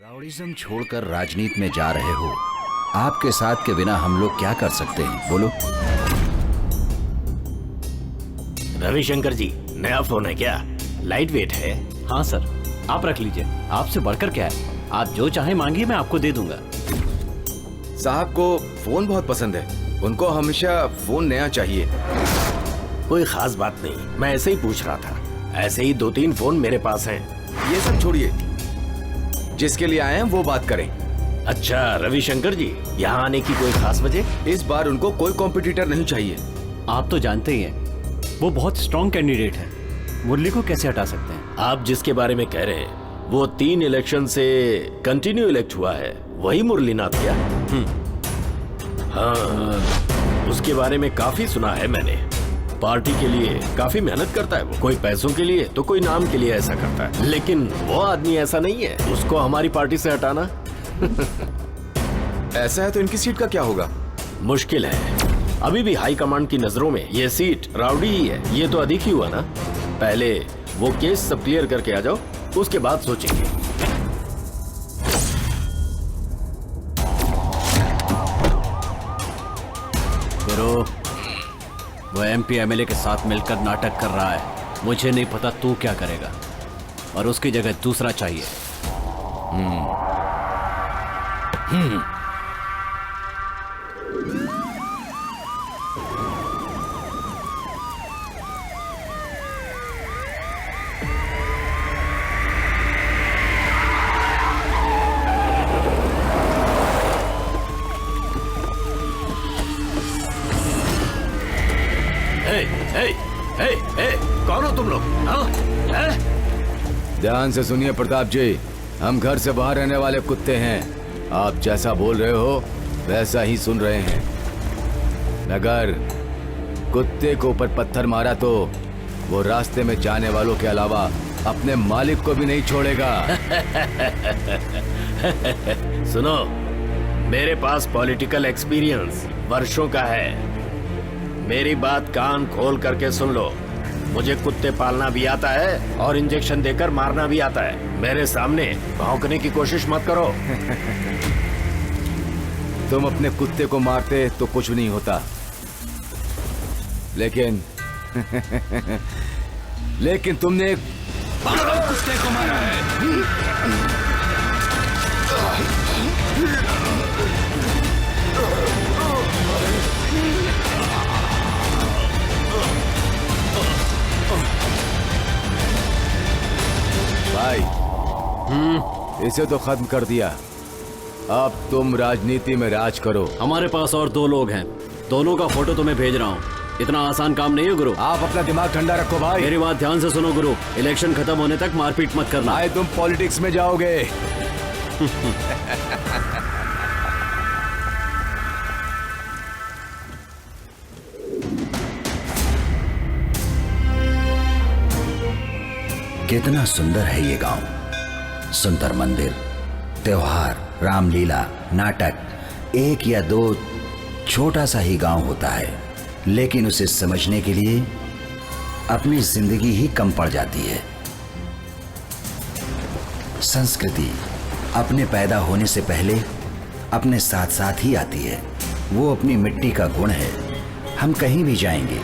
राउडिज्म छोड़कर राजनीति में जा रहे हो। आपके साथ के बिना हम लोग क्या कर सकते हैं, बोलो। रविशंकर जी, नया फोन है क्या? लाइट वेट है। हाँ सर, आप रख लीजिए। आपसे बढ़कर क्या है, आप जो चाहे मांगिए, मैं आपको दे दूंगा। साहब को फोन बहुत पसंद है, उनको हमेशा फोन नया चाहिए। कोई खास बात नहीं, मैं ऐसे ही पूछ रहा था। ऐसे ही 2-3 फोन मेरे पास हैं। ये सब छोड़िए, जिसके लिए आए हैं वो बात करें। अच्छा रविशंकर जी, यहाँ आने की कोई खास वजह? इस बार उनको कोई कॉम्पिटिटर नहीं चाहिए। आप तो जानते ही हैं, वो बहुत स्ट्रॉन्ग कैंडिडेट है। मुरली को कैसे हटा सकते हैं? आप जिसके बारे में कह रहे हैं वो 3 इलेक्शन से कंटिन्यू इलेक्ट हुआ है, वही मुरलीनाथ क्या? हाँ, उसके बारे में काफी सुना है मैंने। पार्टी के लिए काफी मेहनत करता है वो, कोई पैसों के लिए तो कोई नाम के लिए ऐसा करता है, लेकिन वो आदमी ऐसा नहीं है। उसको हमारी पार्टी से हटाना ऐसा है तो इनकी सीट का क्या होगा? मुश्किल है। अभी भी हाई कमांड की नजरों में ये सीट राउडी ही है। ये तो अधिक ही हुआ ना। पहले वो केस सब क्लियर करके आ जाओ, उसके बाद सोचेंगे। गुरु, वो MP MLA के साथ मिलकर नाटक कर रहा है। मुझे नहीं पता तू क्या करेगा, और उसकी जगह दूसरा चाहिए। कौन हो तुम लोग? ध्यान से सुनिए प्रताप जी, हम घर से बाहर रहने वाले कुत्ते हैं। आप जैसा बोल रहे हो वैसा ही सुन रहे हैं। अगर कुत्ते को ऊपर पत्थर मारा तो वो रास्ते में जाने वालों के अलावा अपने मालिक को भी नहीं छोड़ेगा। सुनो, मेरे पास पॉलिटिकल एक्सपीरियंस वर्षों का है। मेरी बात कान खोल करके सुन लो। मुझे कुत्ते पालना भी आता है और इंजेक्शन देकर मारना भी आता है। मेरे सामने भौंकने की कोशिश मत करो। तुम अपने कुत्ते को मारते तो कुछ नहीं होता, लेकिन लेकिन तुमने एक कुत्ते को मारा है। भाई, इसे तो खत्म कर दिया। अब तुम राजनीति में राज करो। हमारे पास और 2 लोग हैं, दोनों का फोटो तुम्हें भेज रहा हूँ। इतना आसान काम नहीं है गुरु। आप अपना दिमाग ठंडा रखो भाई। मेरी बात ध्यान से सुनो गुरु, इलेक्शन खत्म होने तक मारपीट मत करना। भाई तुम पॉलिटिक्स में जाओगे। कितना सुंदर है ये गांव। सुंदर मंदिर, त्योहार, रामलीला, नाटक, 1 या 2 छोटा सा ही गांव होता है, लेकिन उसे समझने के लिए अपनी जिंदगी ही कम पड़ जाती है। संस्कृति अपने पैदा होने से पहले अपने साथ साथ ही आती है। वो अपनी मिट्टी का गुण है। हम कहीं भी जाएंगे,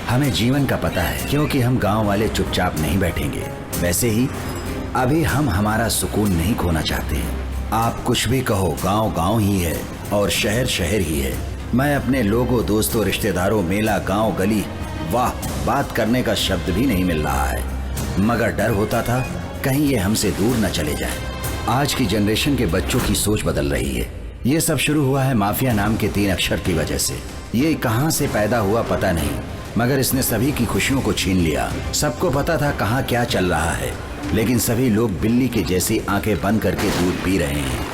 हमें जीवन का पता है, क्योंकि हम गांव वाले चुपचाप नहीं बैठेंगे। वैसे ही अभी हम हमारा सुकून नहीं खोना चाहते। आप कुछ भी कहो, गांव गांव ही है और शहर शहर ही है। मैं अपने लोगों, दोस्तों, रिश्तेदारों, मेला, गांव, गली, वाह, बात करने का शब्द भी नहीं मिल रहा है, मगर डर होता था कहीं ये हमसे दूर न चले जाए। आज की जनरेशन के बच्चों की सोच बदल रही है। ये सब शुरू हुआ है माफिया नाम के 3 अक्षर की वजह से। ये कहां से पैदा हुआ पता नहीं, मगर इसने सभी की खुशियों को छीन लिया। सबको पता था कहां क्या चल रहा है, लेकिन सभी लोग बिल्ली के जैसी आंखें बंद करके दूध पी रहे हैं।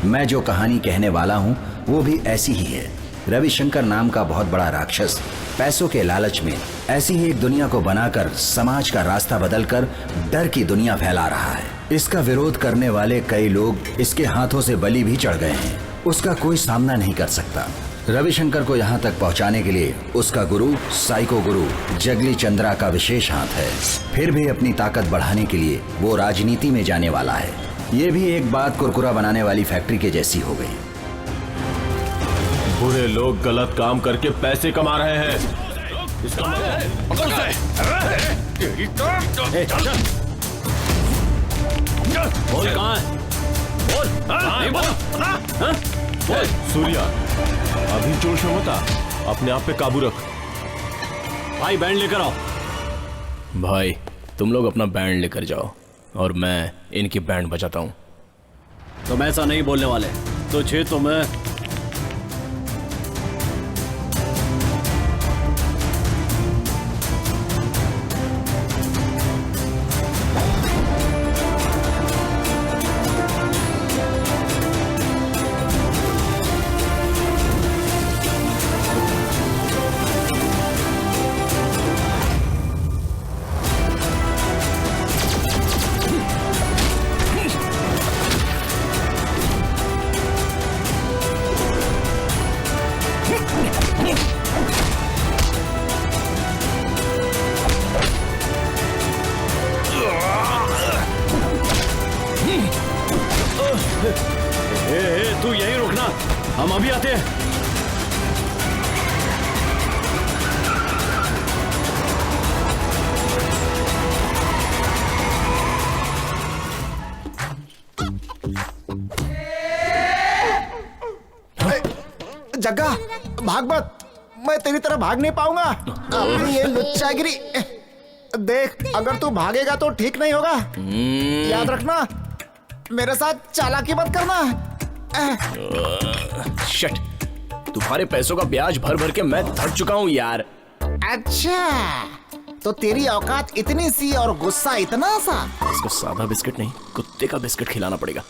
मैं जो कहानी कहने वाला हूं वो भी ऐसी ही है। रविशंकर नाम का बहुत बड़ा राक्षस पैसों के लालच में ऐसी ही एक दुनिया को बनाकर समाज का रास्ता बदलकर डर की दुनिया फैला रहा है। इसका विरोध करने वाले कई लोग इसके हाथों से बलि भी चढ़ गए हैं। उसका कोई सामना नहीं कर सकता। रविशंकर को यहाँ तक पहुँचाने के लिए उसका गुरु, साइको गुरु जगली चंद्रा का विशेष हाथ है। फिर भी अपनी ताकत बढ़ाने के लिए वो राजनीति में जाने वाला है। ये भी एक बात कुरकुरा बनाने वाली फैक्ट्री के जैसी हो गई। बुरे लोग गलत काम करके पैसे कमा रहे हैं। इसका बोल कहाँ है? बोल नहीं बोल। बोल सूर्या, अभी जोश में मत आ, अपने आप पे काबू रख। भाई बैंड लेकर आओ। भाई तुम लोग अपना बैंड लेकर जाओ और मैं इनकी बैंड बजाता हूँ। तुम ऐसा नहीं बोलने वाले। तुझे तो मैं तू यहीं रुकना, हम अभी आते हैं। जग्गा भाग मत, मैं तेरी तरह भाग नहीं पाऊंगा। अपनी ये लुच्चागिरी देख, अगर तू भागेगा तो ठीक नहीं होगा। याद रखना, मेरे साथ चालाकी मत करना। शट, तुम्हारे पैसों का ब्याज भर भर के मैं थक चुका हूँ यार। अच्छा, तो तेरी औकात इतनी सी और गुस्सा इतना सा। इसको सादा बिस्किट नहीं, कुत्ते का बिस्किट खिलाना पड़ेगा।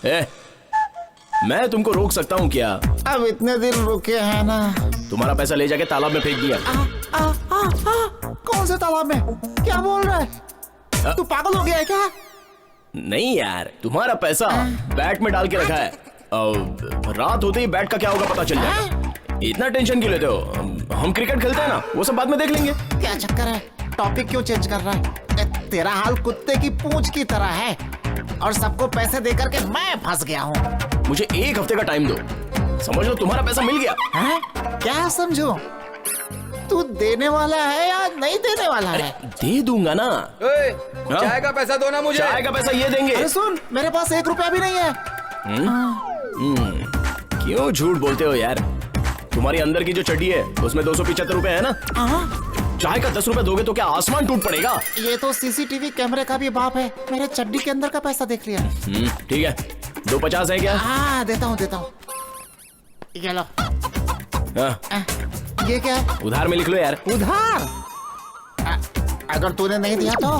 मैं तुमको रोक सकता हूँ क्या? अब इतने दिन रुके हैं ना। तुम्हारा पैसा ले जाके तालाब में फेंक दिया। कौन से तालाब में? क्या बोल रहा है? तू पागल हो गया है क्या? नहीं यार, तुम्हारा पैसा बैट में डाल के रखा है। रात होते ही बैट का क्या होगा पता चल जाएगा। इतना टेंशन क्यों लेते हो? हम क्रिकेट खेलते हैं ना, वो सब बाद में देख लेंगे। क्या चक्कर है? टॉपिक क्यों चेंज कर रहा है? तेरा हाल कुत्ते की पूंछ की तरह है और सबको पैसे दे करके मैं फंस गया हूँ। मुझे एक हफ्ते का टाइम दो, समझ लो तुम्हारा पैसा मिल गया। है? क्या समझो? तू देने वाला है या नहीं देने वाला है? दे दूंगा ना। चाय का पैसा दो ना मुझे। चाय का पैसा ये देंगे। अरे सुन, मेरे पास 1 रुपया भी नहीं है। क्यों झूठ बोलते हो यार? तुम्हारी अंदर की जो चड्डी है उसमें 275 रुपए है ना। चाय का 10 रुपए दोगे तो क्या आसमान टूट पड़ेगा? ये तो सीसीटीवी कैमरे का भी बाप है। मेरे चड्डी के अंदर का पैसा देख लिया। ठीक है, 250 है क्या? हाँ, देता हूँ। ये लो। हाँ, ये क्या है? उधार में लिख लो यार। उधार? अगर तूने नहीं दिया तो?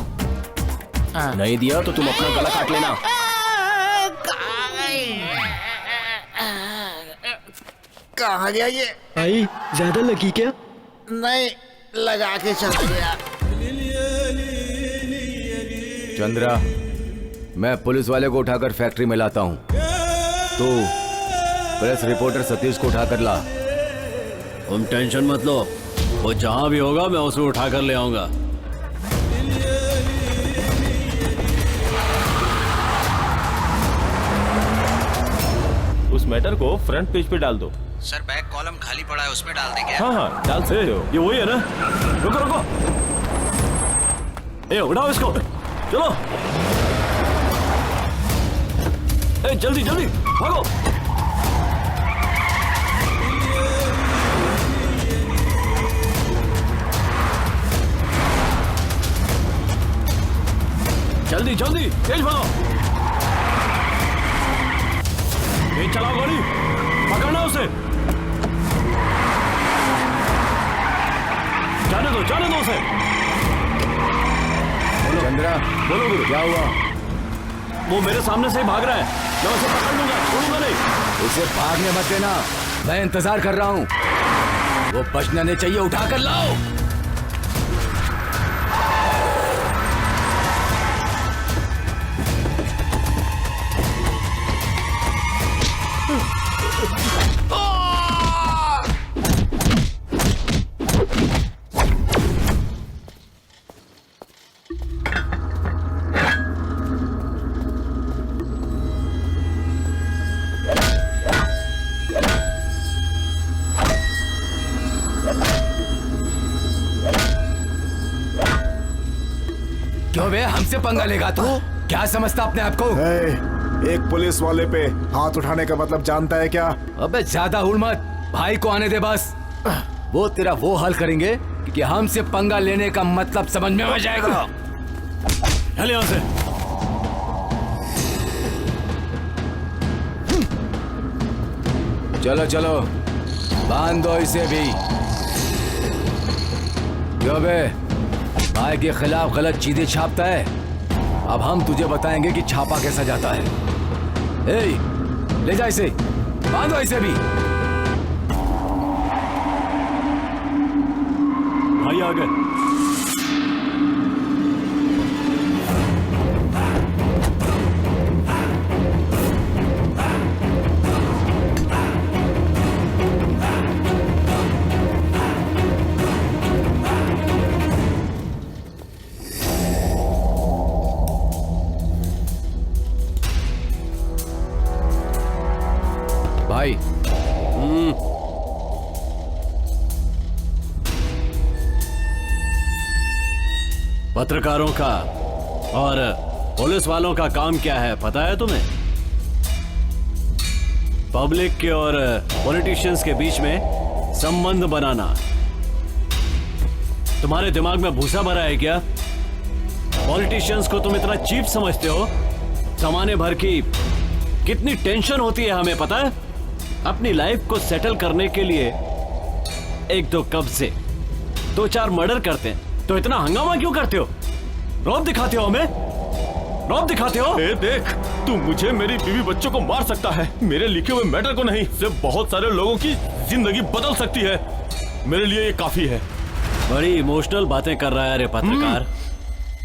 नहीं दिया तो तुम अपना गला काट लेना। कहाँ गया ये? भाई ज्यादा लगी क्या? नहीं, लगा के चल गया। चंद्रा, मैं पुलिस वाले को उठाकर फैक्ट्री में लाता हूँ। तू प्रेस रिपोर्टर सतीश को उठाकर ला। तुम टेंशन मत लो, वो जहां भी होगा मैं उसे उठा कर ले आऊंगा। उस मैटर को फ्रंट पेज पे डाल दो। सर, बैक कॉलम खाली पड़ा है, उसमें डाल देंगे। हाँ, डाल सकते हो। ये वही है ना? रुको, ए उठाओ इसको, चलो। ए जल्दी भागो। जल्दी तेज भागो। तेज चलाओ गाड़ी, पकड़ना उसे। जाने दो उसे। चंद्रा, बोलो गुरु, क्या हुआ? वो मेरे सामने से ही भाग रहा है। मैं उसे पकड़ लूंगा, छोड़ूंगा नहीं। उसे भागने मत देना, मैं इंतजार कर रहा हूँ। वो बचना नहीं चाहिए, उठाकर लाओ। हमसे पंगा लेगा तू? क्या समझता अपने आप को? एक पुलिस वाले पे हाथ उठाने का मतलब जानता है क्या? अबे ज्यादा हुड़ मत, भाई को आने दे बस। वो तेरा वो हल करेंगे कि हमसे पंगा लेने का मतलब समझ में आ जाएगा। चल यहाँ से। चलो चलो, बांध दो इसे भी। क्यों बे, भाई के खिलाफ गलत चीजें छापता है? अब हम तुझे बताएंगे कि छापा कैसा जाता है। ए, ले जा इसे, बांधो इसे भी। भाई आ गए। भाई पत्रकारों का और पुलिस वालों का काम क्या है पता है तुम्हें? पब्लिक के और पॉलिटिशियंस के बीच में संबंध बनाना। तुम्हारे दिमाग में भूसा भरा है क्या? पॉलिटिशियंस को तुम इतना चीप समझते हो? जमाने भर की कितनी टेंशन होती है हमें पता है? अपनी लाइफ को सेटल करने के लिए एक दो कब्जे, दो चार मर्डर करते हैं तो इतना हंगामा क्यों करते हो? रौब दिखाते हो हमें? रौब दिखाते हो? ए देख, तू मुझे, मेरी बीवी बच्चों को मार सकता है, मेरे लिखे हुए मैटर को नहीं। सिर्फ बहुत सारे लोगों की जिंदगी बदल सकती है, मेरे लिए ये काफी है। बड़ी इमोशनल बातें कर रहा है रे पत्रकार।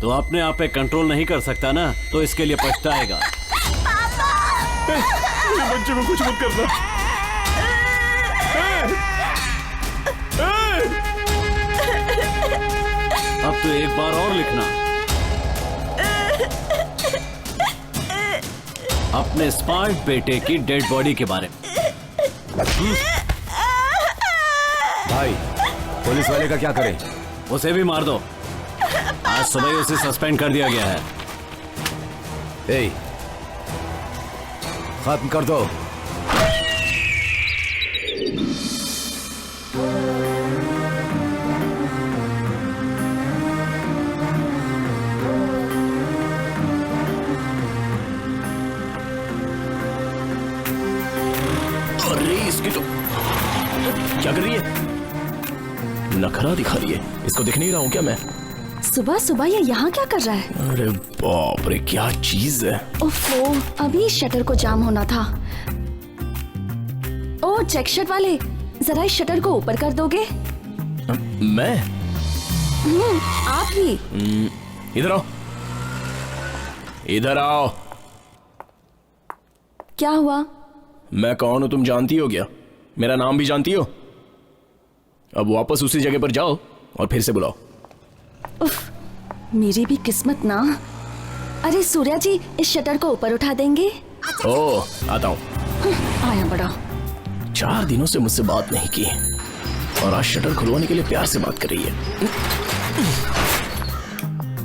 तो अपने आप पे कंट्रोल नहीं कर सकता ना, तो इसके लिए पछताएगा। मेरे बच्चे को कुछ मत करना। अब तो एक बार और लिखना, अपने स्मार्ट बेटे की डेड बॉडी के बारे में। भाई, पुलिस वाले का क्या करें? उसे भी मार दो। आज सुबह ही उसे सस्पेंड कर दिया गया है। ए, खत्म कर दो। अरे इसकी तो क्या कर रही है? नखरा दिखा रही है। इसको दिख नहीं रहा हूँ क्या मैं? सुबह सुबह ये यहाँ क्या कर रहा है? अरे बाप रे, क्या चीज है। ओफो, अभी शटर को जाम होना था। ओ चेक शर्ट वाले, जरा इस शटर को ऊपर कर दोगे? मैं? आप भी। इधर आओ, इधर आओ। क्या हुआ? मैं कौन हूं तुम जानती हो क्या? मेरा नाम भी जानती हो? अब वापस उसी जगह पर जाओ और फिर से बुलाओ। उफ, मेरी भी किस्मत ना। अरे सूर्या जी, इस शटर को ऊपर उठा देंगे? ओ, आता हूं। आया बड़ा। 4 दिनों से मुझसे बात नहीं की और आज शटर खुलवाने के लिए प्यार से बात कर रही है।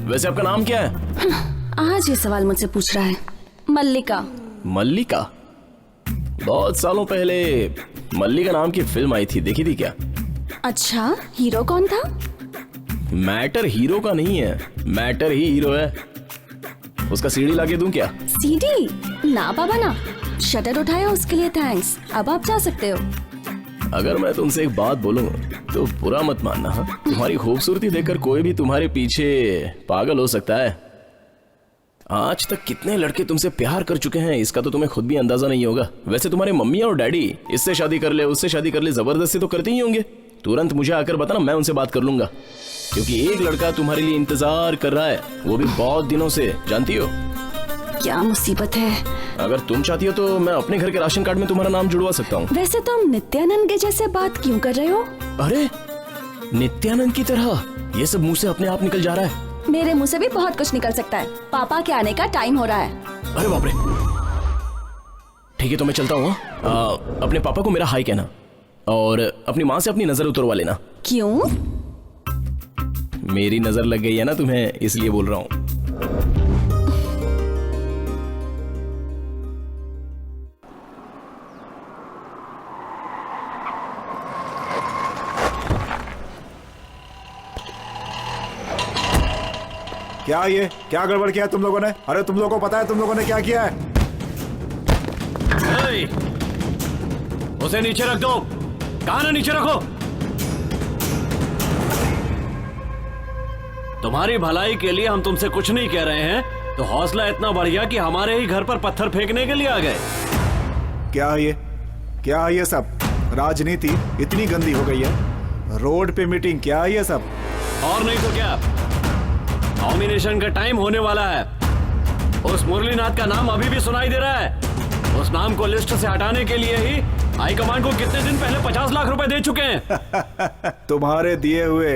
वैसे आपका नाम क्या है? आज ये सवाल मुझसे पूछ रहा है। मल्लिका। मल्लिका? बहुत सालों पहले मल्लिका नाम की फिल्म आई थी, देखी थी क्या? अच्छा, हीरो कौन था? मैटर हीरो का नहीं है, मैटर ही हीरो है। उसका सीडी लाके दूं क्या? सीडी? ना बाबा ना। शटर उठाया उसके लिए थैंक्स। अब आप जा सकते हो। अगर मैं तुमसे एक बात बोलूं तो बुरा मत मानना। हाँ? तुम्हारी खूबसूरती देखकर कोई भी तुम्हारे पीछे पागल हो सकता है। आज तक कितने लड़के तुमसे प्यार कर चुके हैं इसका तो तुम्हें खुद भी अंदाजा नहीं होगा। वैसे तुम्हारे मम्मी और डैडी इससे शादी कर ले, उससे शादी कर ले, जबरदस्ती तो करते ही होंगे। तुरंत मुझे आकर बताना, मैं उनसे बात कर लूंगा। क्योंकि एक लड़का तुम्हारे लिए इंतजार कर रहा है, वो भी बहुत दिनों से, जानती हो? क्या मुसीबत है। अगर तुम चाहती हो तो मैं अपने घर के राशन कार्ड में तुम्हारा नाम जुड़वा सकता हूँ। वैसे तुम नित्यानंद के जैसे बात क्यों कर रहे हो? अरे नित्यानंद की तरह ये सब मुंह से अपने आप निकल जा रहा है। मेरे मुंह से भी बहुत कुछ निकल सकता है। पापा के आने का टाइम हो रहा है। अरे बाप रे। ठीक है तो मैं चलता हूँ। अपने पापा को मेरा हाई कहना और अपनी माँ से अपनी नजर उतरवा लेना। क्यों? मेरी नजर लग गई है ना तुम्हें, इसलिए बोल रहा हूँ। क्या ये क्या गड़बड़ किया तुम लोगों ने? अरे तुम लोगों को पता है तुम लोगों ने क्या किया है? ए, उसे नीचे रख दो। कहा ना नीचे रखो। तुम्हारी भलाई के लिए हम तुमसे कुछ नहीं कह रहे हैं, तो हौसला इतना बढ़ गया कि हमारे ही घर पर पत्थर फेंकने के लिए आ गए। क्या है ये सब? राजनीति इतनी गंदी हो गई है। रोड पे मीटिंग, क्या है ये सब? और नहीं तो क्या, नॉमिनेशन का टाइम होने वाला है। उस मुरलीनाथ का नाम अभी भी सुनाई दे रहा है। उस नाम को लिस्ट से हटाने के लिए ही हाईकमान को कितने दिन पहले 50 लाख रुपए दे चुके हैं। तुम्हारे दिए हुए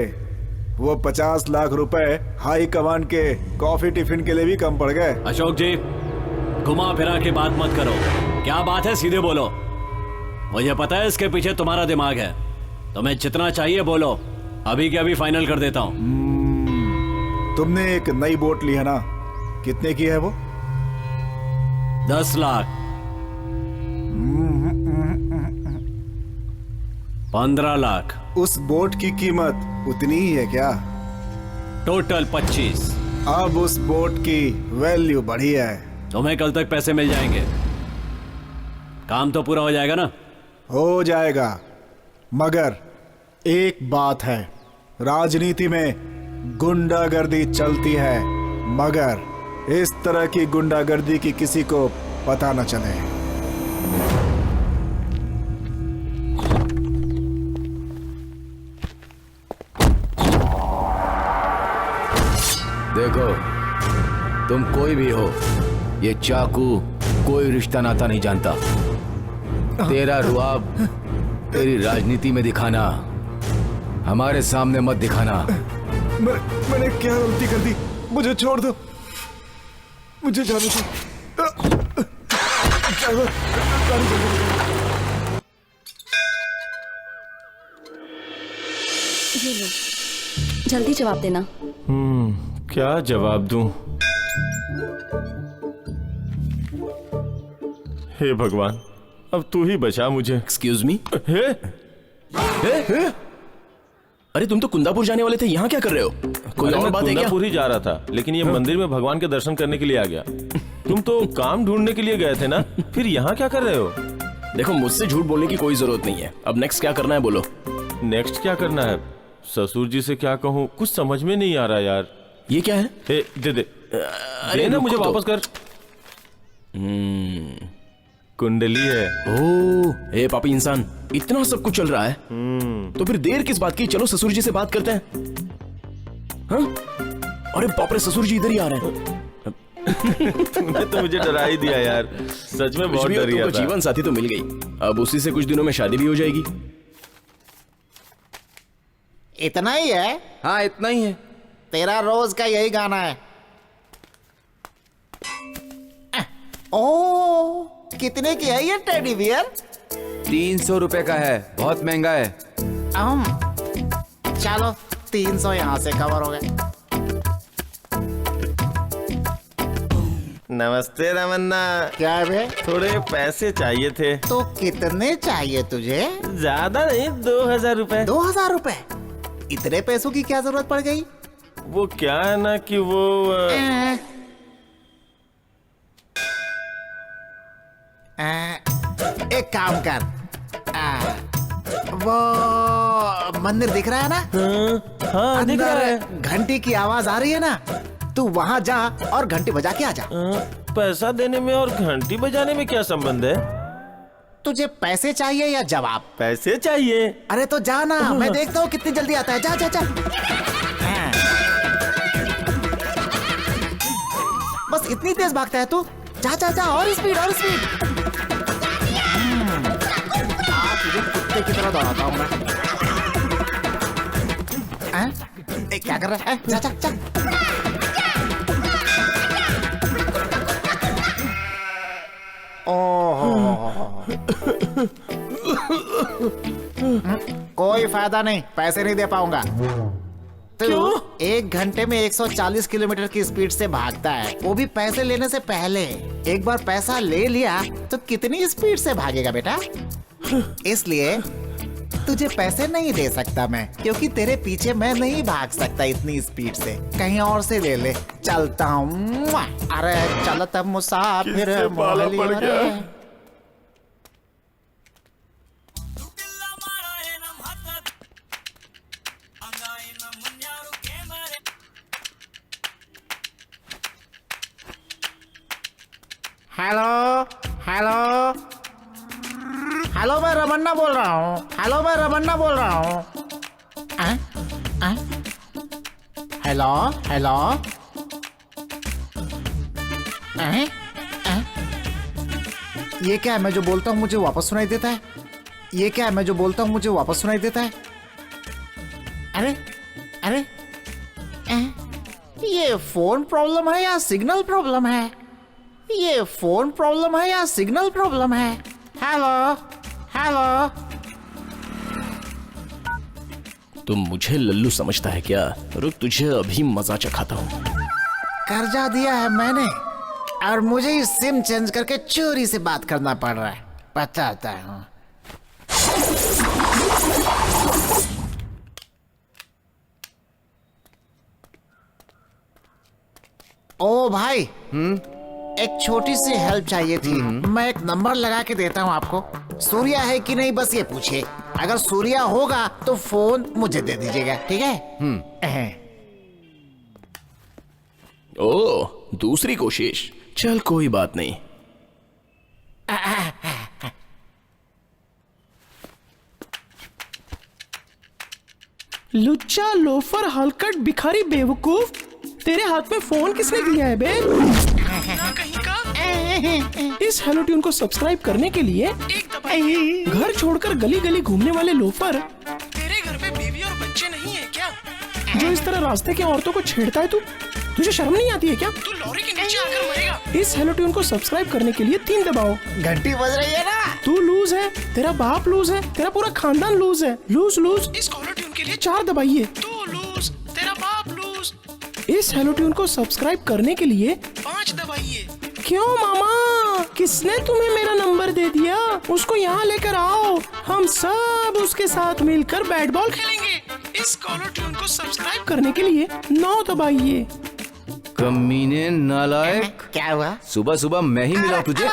वो 50 लाख रुपए हाई कमान के कॉफी टिफिन के लिए भी कम पड़ गए। अशोक जी, घुमा फिरा के बात मत करो। क्या बात है सीधे बोलो। मुझे पता है इसके पीछे तुम्हारा दिमाग है। तुम्हें जितना चाहिए बोलो, अभी के अभी फाइनल कर देता हूँ। तुमने एक नई बोट ली है ना, कितने की है वो? 10 लाख। 15 लाख। उस बोट की कीमत उतनी ही है क्या? टोटल 25। अब उस बोट की वैल्यू बढ़ी है। तुम्हें कल तक पैसे मिल जाएंगे। काम तो पूरा हो जाएगा ना? हो जाएगा, मगर एक बात है, राजनीति में गुंडागर्दी चलती है, मगर इस तरह की गुंडागर्दी की किसी को पता न चले। देखो, तुम कोई भी हो, ये चाकू कोई रिश्ता नाता नहीं जानता। तेरा रुआब तेरी राजनीति में दिखाना, हमारे सामने मत दिखाना। मैंने क्या गलती कर दी? मुझे छोड़ दो, मुझे जाने दो। ये लो, जल्दी जवाब देना। क्या जवाब दूं? हे भगवान, अब तू ही बचा मुझे। Excuse me. हे? अरे तुम तो कुंदापुर जाने वाले थे, यहाँ क्या कर रहे हो? कोई और बात है क्या? कुंदापुर ही जा रहा था, लेकिन ये मंदिर में भगवान के दर्शन करने के लिए आ गया। तुम तो काम ढूंढने के लिए गए थे ना, फिर यहाँ क्या कर रहे हो? देखो, मुझसे झूठ बोलने की कोई जरूरत नहीं है। अब नेक्स्ट क्या करना है बोलो। नेक्स्ट क्या करना है? ससुर जी से क्या कहूँ, कुछ समझ में नहीं आ रहा यार। ये क्या है? ए, दे दे। अरे ना, रुको मुझे तो। वापस कर। कुंडली है। ओह, ए पापी इंसान, इतना सब कुछ चल रहा है तो फिर देर किस बात की? चलो ससुर जी से बात करते हैं। हाँ? अरे बाप रे, ससुर जी इधर ही आ रहे हैं। तूने तो मुझे डरा ही दिया यार, सच में बहुत डर गया था। जीवन साथी तो मिल गई, अब उसी से कुछ दिनों में शादी भी हो जाएगी। इतना ही है? हाँ, इतना ही है। तेरा रोज का यही गाना है। ओ, कितने की है ये टेडी बियर? 300 रुपए का है, बहुत महंगा है। चलो 300 यहाँ से कवर हो गए। नमस्ते रमन्ना। क्या है बे? थोड़े पैसे चाहिए थे। तो कितने चाहिए तुझे? ज्यादा नहीं, 2000 रुपए। 2000 रुपए? इतने पैसों की क्या जरूरत पड़ गई? वो क्या है ना कि वो एक काम कर, वो मंदिर दिख रहा है ना? हाँ दिख रहा है। घंटी की आवाज आ रही है ना, तू वहाँ जा और घंटी बजा के आ जा। पैसा देने में और घंटी बजाने में क्या संबंध है? तुझे पैसे चाहिए या जवाब? पैसे चाहिए। अरे तो जा ना, मैं देखता हूँ कितनी जल्दी आता है। जा जा जा। बस इतनी तेज भागता है तू? जा जा जा, और स्पीड और स्पीड। तुझे कुत्ते की तरह दौड़ाता हूँ मैं। क्या कर रहा है? जा जा जा। कोई फायदा नहीं, पैसे नहीं दे पाऊंगा। तू 1 घंटे में 140 किलोमीटर की स्पीड से भागता है, वो भी पैसे लेने से पहले। एक बार पैसा ले लिया तो कितनी स्पीड से भागेगा बेटा? इसलिए तुझे पैसे नहीं दे सकता मैं, क्योंकि तेरे पीछे मैं नहीं भाग सकता इतनी स्पीड से। कहीं और से ले ले, चलता हूँ। अरे चलत मुसाफिर मोहली रे। हेलो हेलो हेलो, मैं रमन्ना बोल रहा हूँ। हेलो, मैं रमन्ना बोल रहा हूँ। हेलो हेलो, ये क्या है? मैं जो बोलता हूँ मुझे वापस सुनाई देता है। ये क्या है? मैं जो बोलता हूँ मुझे वापस सुनाई देता है। अरे अरे, ये फोन प्रॉब्लम है या सिग्नल प्रॉब्लम है? ये फोन प्रॉब्लम है या सिग्नल प्रॉब्लम है? Hello hello. तुम मुझे लल्लू समझता है क्या? रुक, तुझे अभी मजा चखाता हूँ। कर्जा दिया है मैंने और मुझे ही सिम चेंज करके चोरी से बात करना पड़ रहा है, बताता हूँ। ओ भाई, एक छोटी सी हेल्प चाहिए थी। मैं एक नंबर लगा के देता हूँ आपको। सूर्या है कि नहीं बस ये पूछिए। अगर सूर्या होगा तो फोन मुझे दे दीजिएगा, ठीक है? ओ, दूसरी कोशिश। चल कोई बात नहीं। लुच्चा, लोफर, हलकट, भिखारी, बेवकूफ, तेरे हाथ में फोन किसने दिया है बे? ना कहीं का। इस हेलो ट्यून को सब्सक्राइब करने के लिए एक दबाइए। घर छोड़कर गली गली घूमने वाले लोफर, तेरे घर में बीवी और बच्चे नहीं है क्या? जो इस तरह रास्ते के औरतों को छेड़ता है तू, तुझे शर्म नहीं आती है क्या? तू लॉरी के नीचे आकर मरेगा। इस हेलो ट्यून को सब्सक्राइब करने के लिए 3 दबाओ। घंटी बज रही है ना? तू लूज है, तेरा बाप लूज है, तेरा पूरा खानदान लूज है। Loose loose. इस हेलो ट्यून के लिए 4 दबाइए। तू लूज, तेरा बाप लूज। इस हेलो ट्यून को सब्सक्राइब करने के लिए 5 दबाइए। क्यों मामा, किसने तुम्हें मेरा नंबर दे दिया? उसको यहाँ लेकर आओ, हम सब उसके साथ मिलकर बैट बॉल खेलेंगे। इस हेलो ट्यून को सब्सक्राइब करने के लिए 9 दबाइए। कमीने, नालायक। क्या हुआ? सुबह सुबह मैं ही मिला तुझे।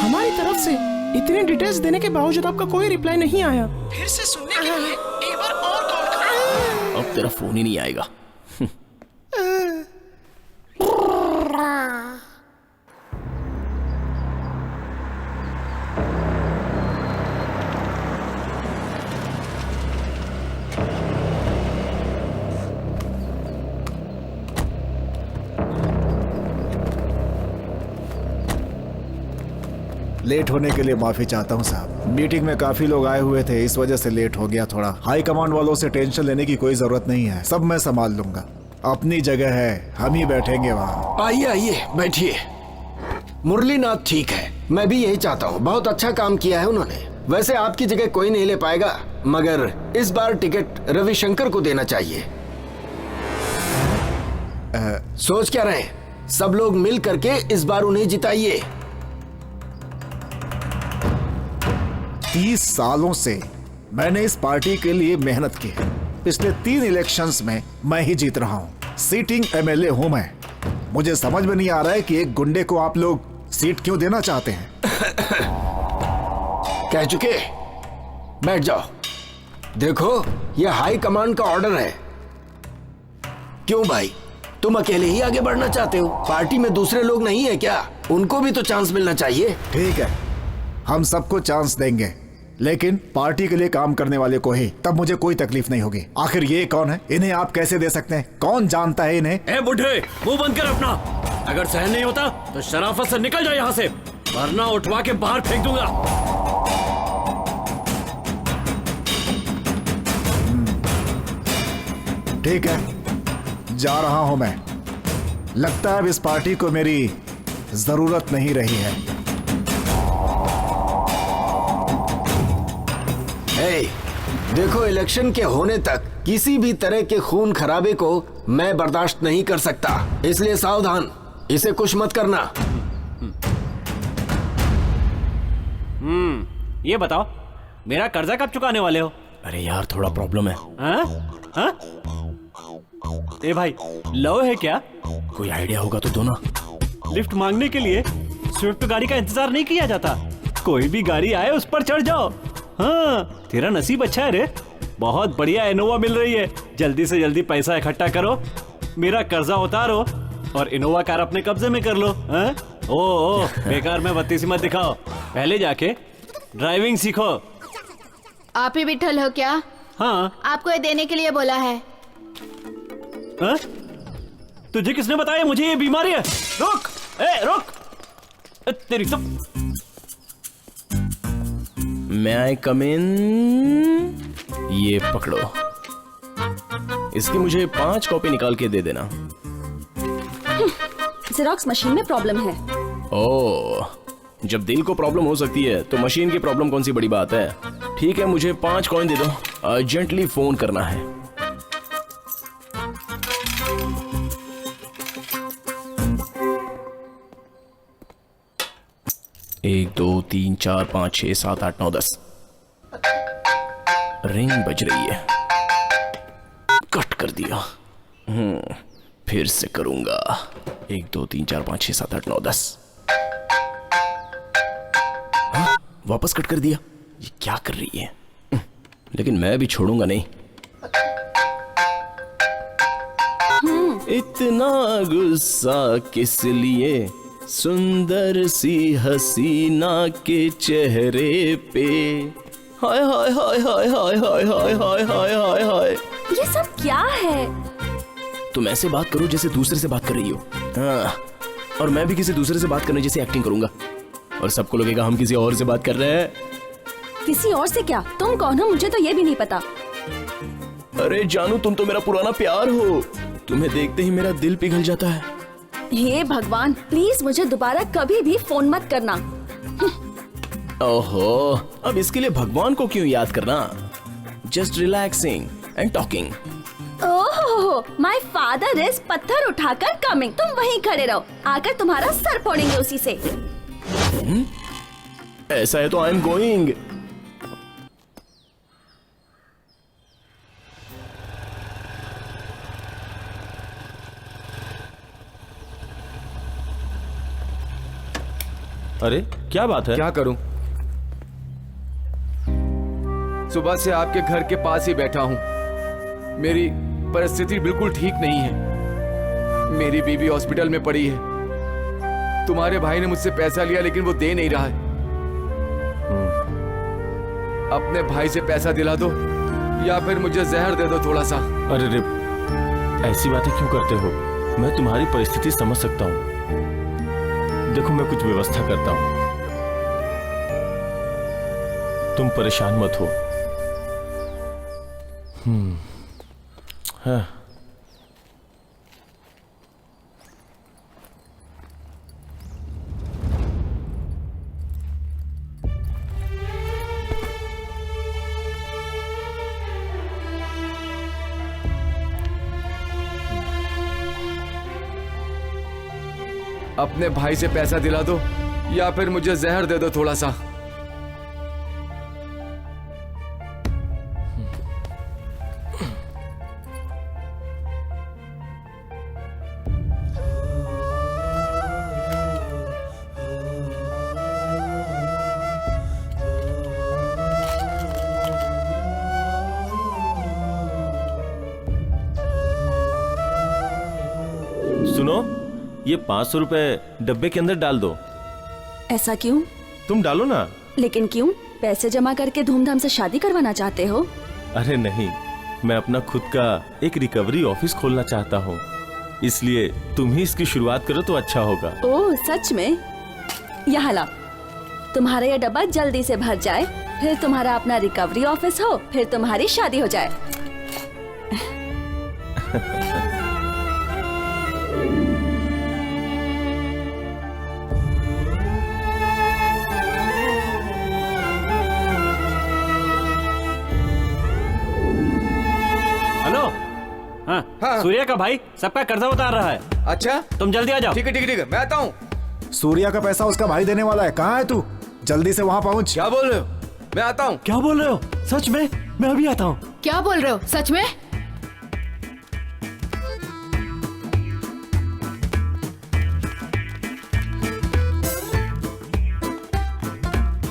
हमारी तरफ से इतने डिटेल्स देने के बावजूद आपका कोई रिप्लाई नहीं आया। फिर से सुनने के लिए एक बार और कॉल करो। अब तेरा फोन ही नहीं आएगा। लेट होने के लिए माफी चाहता हूँ साहब। मीटिंग में काफी लोग आए हुए थे, इस वजह से लेट हो गया थोड़ा। हाई कमांड वालों से टेंशन लेने की कोई जरूरत नहीं है, सब मैं संभाल लूंगा। अपनी जगह है, हम ही बैठेंगे वहाँ। आइए आइए बैठिए। मुरलीनाथ ठीक है, मैं भी यही चाहता हूँ। बहुत अच्छा काम किया है उन्होंने। वैसे आपकी जगह कोई नहीं ले पाएगा, मगर इस बार टिकट रविशंकर को देना चाहिए। सोच क्या रहे? सब लोग मिल करके इस बार उन्हें जिताइए। 30 सालों से मैंने इस पार्टी के लिए मेहनत की है। पिछले 3 इलेक्शंस में मैं ही जीत रहा हूँ। सीटिंग एमएलए हूँ मैं। मुझे समझ में नहीं आ रहा है कि एक गुंडे को आप लोग सीट क्यों देना चाहते हैं। कह चुके, बैठ जाओ। देखो, यह हाई कमांड का ऑर्डर है। क्यों भाई, तुम अकेले ही आगे बढ़ना चाहते हो? पार्टी में दूसरे लोग नहीं है क्या? उनको भी तो चांस मिलना चाहिए। ठीक है, हम सबको चांस देंगे, लेकिन पार्टी के लिए काम करने वाले को ही। तब मुझे कोई तकलीफ नहीं होगी। आखिर ये कौन है? इन्हें आप कैसे दे सकते हैं? कौन जानता है इन्हें? ए बुढ़े, मुंह बंद कर अपना। अगर सहन नहीं होता तो शराफत से निकल जाए यहाँ से, वरना उठवा के बाहर फेंक दूंगा। ठीक है, जा रहा हूं मैं। लगता है अब इस पार्टी को मेरी जरूरत नहीं रही है। देखो, इलेक्शन के होने तक किसी भी तरह के खून खराबे को मैं बर्दाश्त नहीं कर सकता, इसलिए सावधान, इसे कुछ मत करना। ये बताओ, मेरा कर्जा कब चुकाने वाले हो? अरे यार थोड़ा प्रॉब्लम है। हाँ? हाँ? ए भाई, लव है क्या? कोई आइडिया होगा तो दो ना। लिफ्ट मांगने के लिए स्विफ्ट गाड़ी का इंतजार नहीं किया जाता, कोई भी गाड़ी आए उस पर चढ़ जाओ। हाँ, तेरा नसीब अच्छा है रे, बहुत बढ़िया इनोवा मिल रही है। जल्दी से जल्दी पैसा इकट्ठा करो, मेरा कर्जा उतारो और इनोवा कार अपने कब्जे में कर लो। हाँ? ओ बेकार में बत्तीसी मत दिखाओ, पहले जाके ड्राइविंग सीखो। आप ही विठल हो क्या? हाँ। आपको ये देने के लिए बोला है। हाँ? तुझे किसने बताया मुझे ये बीमारी है? रुक, रुक, तेरी सब। मैं आई कम इन? ये पकड़ो, इसकी मुझे 5 कॉपी निकाल के दे देना। जेरोक्स मशीन में प्रॉब्लम है। ओह, जब दिल को प्रॉब्लम हो सकती है तो मशीन की प्रॉब्लम कौन सी बड़ी बात है। ठीक है, मुझे 5 कॉइन दे दो, अर्जेंटली फोन करना है। एक 2 3 4 5 6 7 8 9 10 रिंग बज रही है। कट कर दिया। फिर से करूंगा। 1 2 3 4 5 6 7 8 9 10। हाँ, वापस कट कर दिया। ये क्या कर रही है? लेकिन मैं भी छोड़ूंगा नहीं। इतना गुस्सा किस लिए, सुंदर सी हसीना के चेहरे पे। हाय हाय हाय हाय हाय हाय हाय हाय हाय हाय हाय। ये सब क्या है? तुम ऐसे बात करो जैसे दूसरे से बात कर रही हो। हाँ, और मैं भी किसी दूसरे से बात करने जैसे एक्टिंग करूंगा और सबको लगेगा हम किसी और से बात कर रहे हैं। किसी और से क्या? तुम कौन हो मुझे तो ये भी नहीं पता। अरे जानू, तुम तो मेरा पुराना प्यार हो, तुम्हें देखते ही मेरा दिल पिघल जाता है। हे भगवान, प्लीज मुझे दोबारा कभी भी फोन मत करना। ओहो, अब इसके लिए भगवान को क्यों याद करना? Just relaxing and talking. ओहो, माय फादर इज पत्थर उठाकर कमिंग। तुम वहीं खड़े रहो, आकर तुम्हारा सर फोड़ेंगे उसी से। ऐसा है तो आई एम गोइंग। अरे क्या बात है? क्या करूं? सुबह से आपके घर के पास ही बैठा हूं। मेरी परिस्थिति बिल्कुल ठीक नहीं है। मेरी बीवी हॉस्पिटल में पड़ी है। तुम्हारे भाई ने मुझसे पैसा लिया लेकिन वो दे नहीं रहा है। अपने भाई से पैसा दिला दो या फिर मुझे जहर दे दो थोड़ा सा। अरे रे, ऐसी बातें क्यों करते हो? मैं तुम्हारी परिस्थिति समझ सकता हूँ। देखो, मैं कुछ व्यवस्था करता हूँ, तुम परेशान मत हो। हाँ। अपने भाई से पैसा दिला दो या फिर मुझे जहर दे दो थोड़ा सा। सुनो, ये 500 रुपए डब्बे के अंदर डाल दो। ऐसा क्यों? तुम डालो ना। लेकिन क्यों? पैसे जमा करके धूमधाम से शादी करवाना चाहते हो? अरे नहीं, मैं अपना खुद का एक रिकवरी ऑफिस खोलना चाहता हूँ, इसलिए तुम ही इसकी शुरुआत करो तो अच्छा होगा। ओह, सच में? यहाँ लाओ, तुम्हारा ये डब्बा जल्दी से भर जाए, फिर तुम्हारा अपना रिकवरी ऑफिस हो, फिर तुम्हारी शादी हो जाए। सूर्या का भाई सबका कर्जा उतार रहा है। अच्छा तुम जल्दी आ जाओ। ठीक है मैं आता हूँ। सूर्या का पैसा उसका भाई देने वाला है। कहाँ है तू? जल्दी से वहाँ पहुँच। क्या बोल रहे हो? मैं आता हूँ। क्या बोल रहे हो? सच में? मैं अभी आता हूँ। क्या बोल रहे हो? सच में?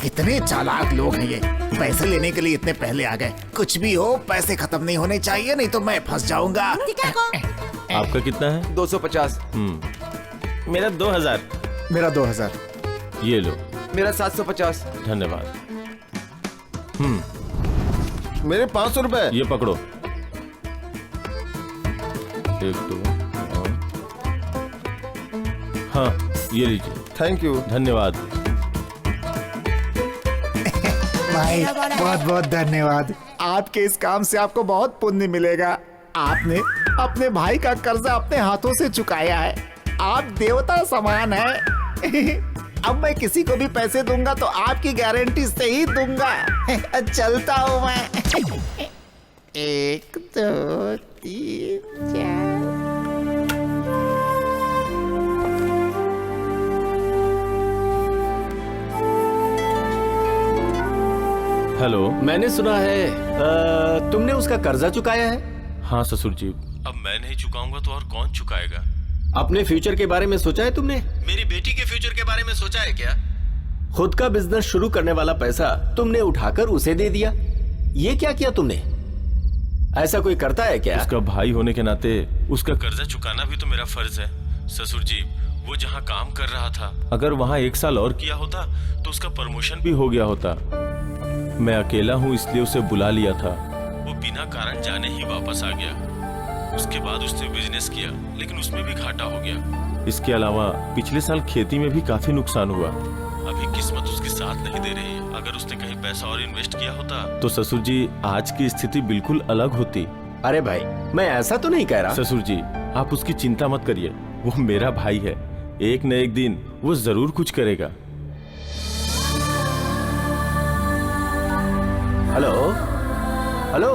कितने चालाक लोग हैं ये, पैसे लेने के लिए इतने पहले आ गए। कुछ भी हो, पैसे खत्म नहीं होने चाहिए, नहीं तो मैं फंस जाऊंगा। आपका कितना है? 250। मेरा 2000। मेरा 2000। ये लो। मेरा 750। धन्यवाद। मेरे 500 रुपए। ये पकड़ो। एक दो हाँ ये लीजिए। थैंक यू धन्यवाद। भाई बहुत बहुत धन्यवाद। आपके इस काम से आपको बहुत पुण्य मिलेगा। आपने अपने भाई का कर्जा अपने हाथों से चुकाया है। आप देवता समान हैं। अब मैं किसी को भी पैसे दूंगा तो आपकी गारंटी से ही दूंगा। चलता हूँ मैं। 1 2 3 4। हेलो। मैंने सुना है तुमने उसका कर्जा चुकाया है। हाँ ससुर जी, अब मैं नहीं चुकाऊंगा तो और कौन चुकाएगा? अपने फ्यूचर के बारे में सोचा है तुमने? मेरी बेटी के फ्यूचर के बारे में सोचा है क्या? खुद का बिजनेस शुरू करने वाला पैसा तुमने उठाकर उसे दे दिया। ये क्या किया तुमने? ऐसा कोई करता है क्या? उसका भाई होने के नाते उसका कर्जा चुकाना भी तो मेरा फर्ज है। ससुर जी, वो जहाँ काम कर रहा था, अगर वहाँ 1 साल और किया होता तो उसका प्रमोशन भी हो गया होता। मैं अकेला हूँ इसलिए उसे बुला लिया था। वो बिना कारण जाने ही वापस आ गया। उसके बाद उसने बिजनेस किया, लेकिन उसमें भी घाटा हो गया। इसके अलावा पिछले साल खेती में भी काफी नुकसान हुआ। अभी किस्मत उसके साथ नहीं दे रही। अगर उसने कहीं पैसा और इन्वेस्ट किया होता तो ससुर जी आज की स्थिति बिल्कुल अलग होती। अरे भाई, मैं ऐसा तो नहीं कह रहा। ससुर जी, आप उसकी चिंता मत करिए। वो मेरा भाई है। एक न एक दिन वो जरूर कुछ करेगा। Hello hello.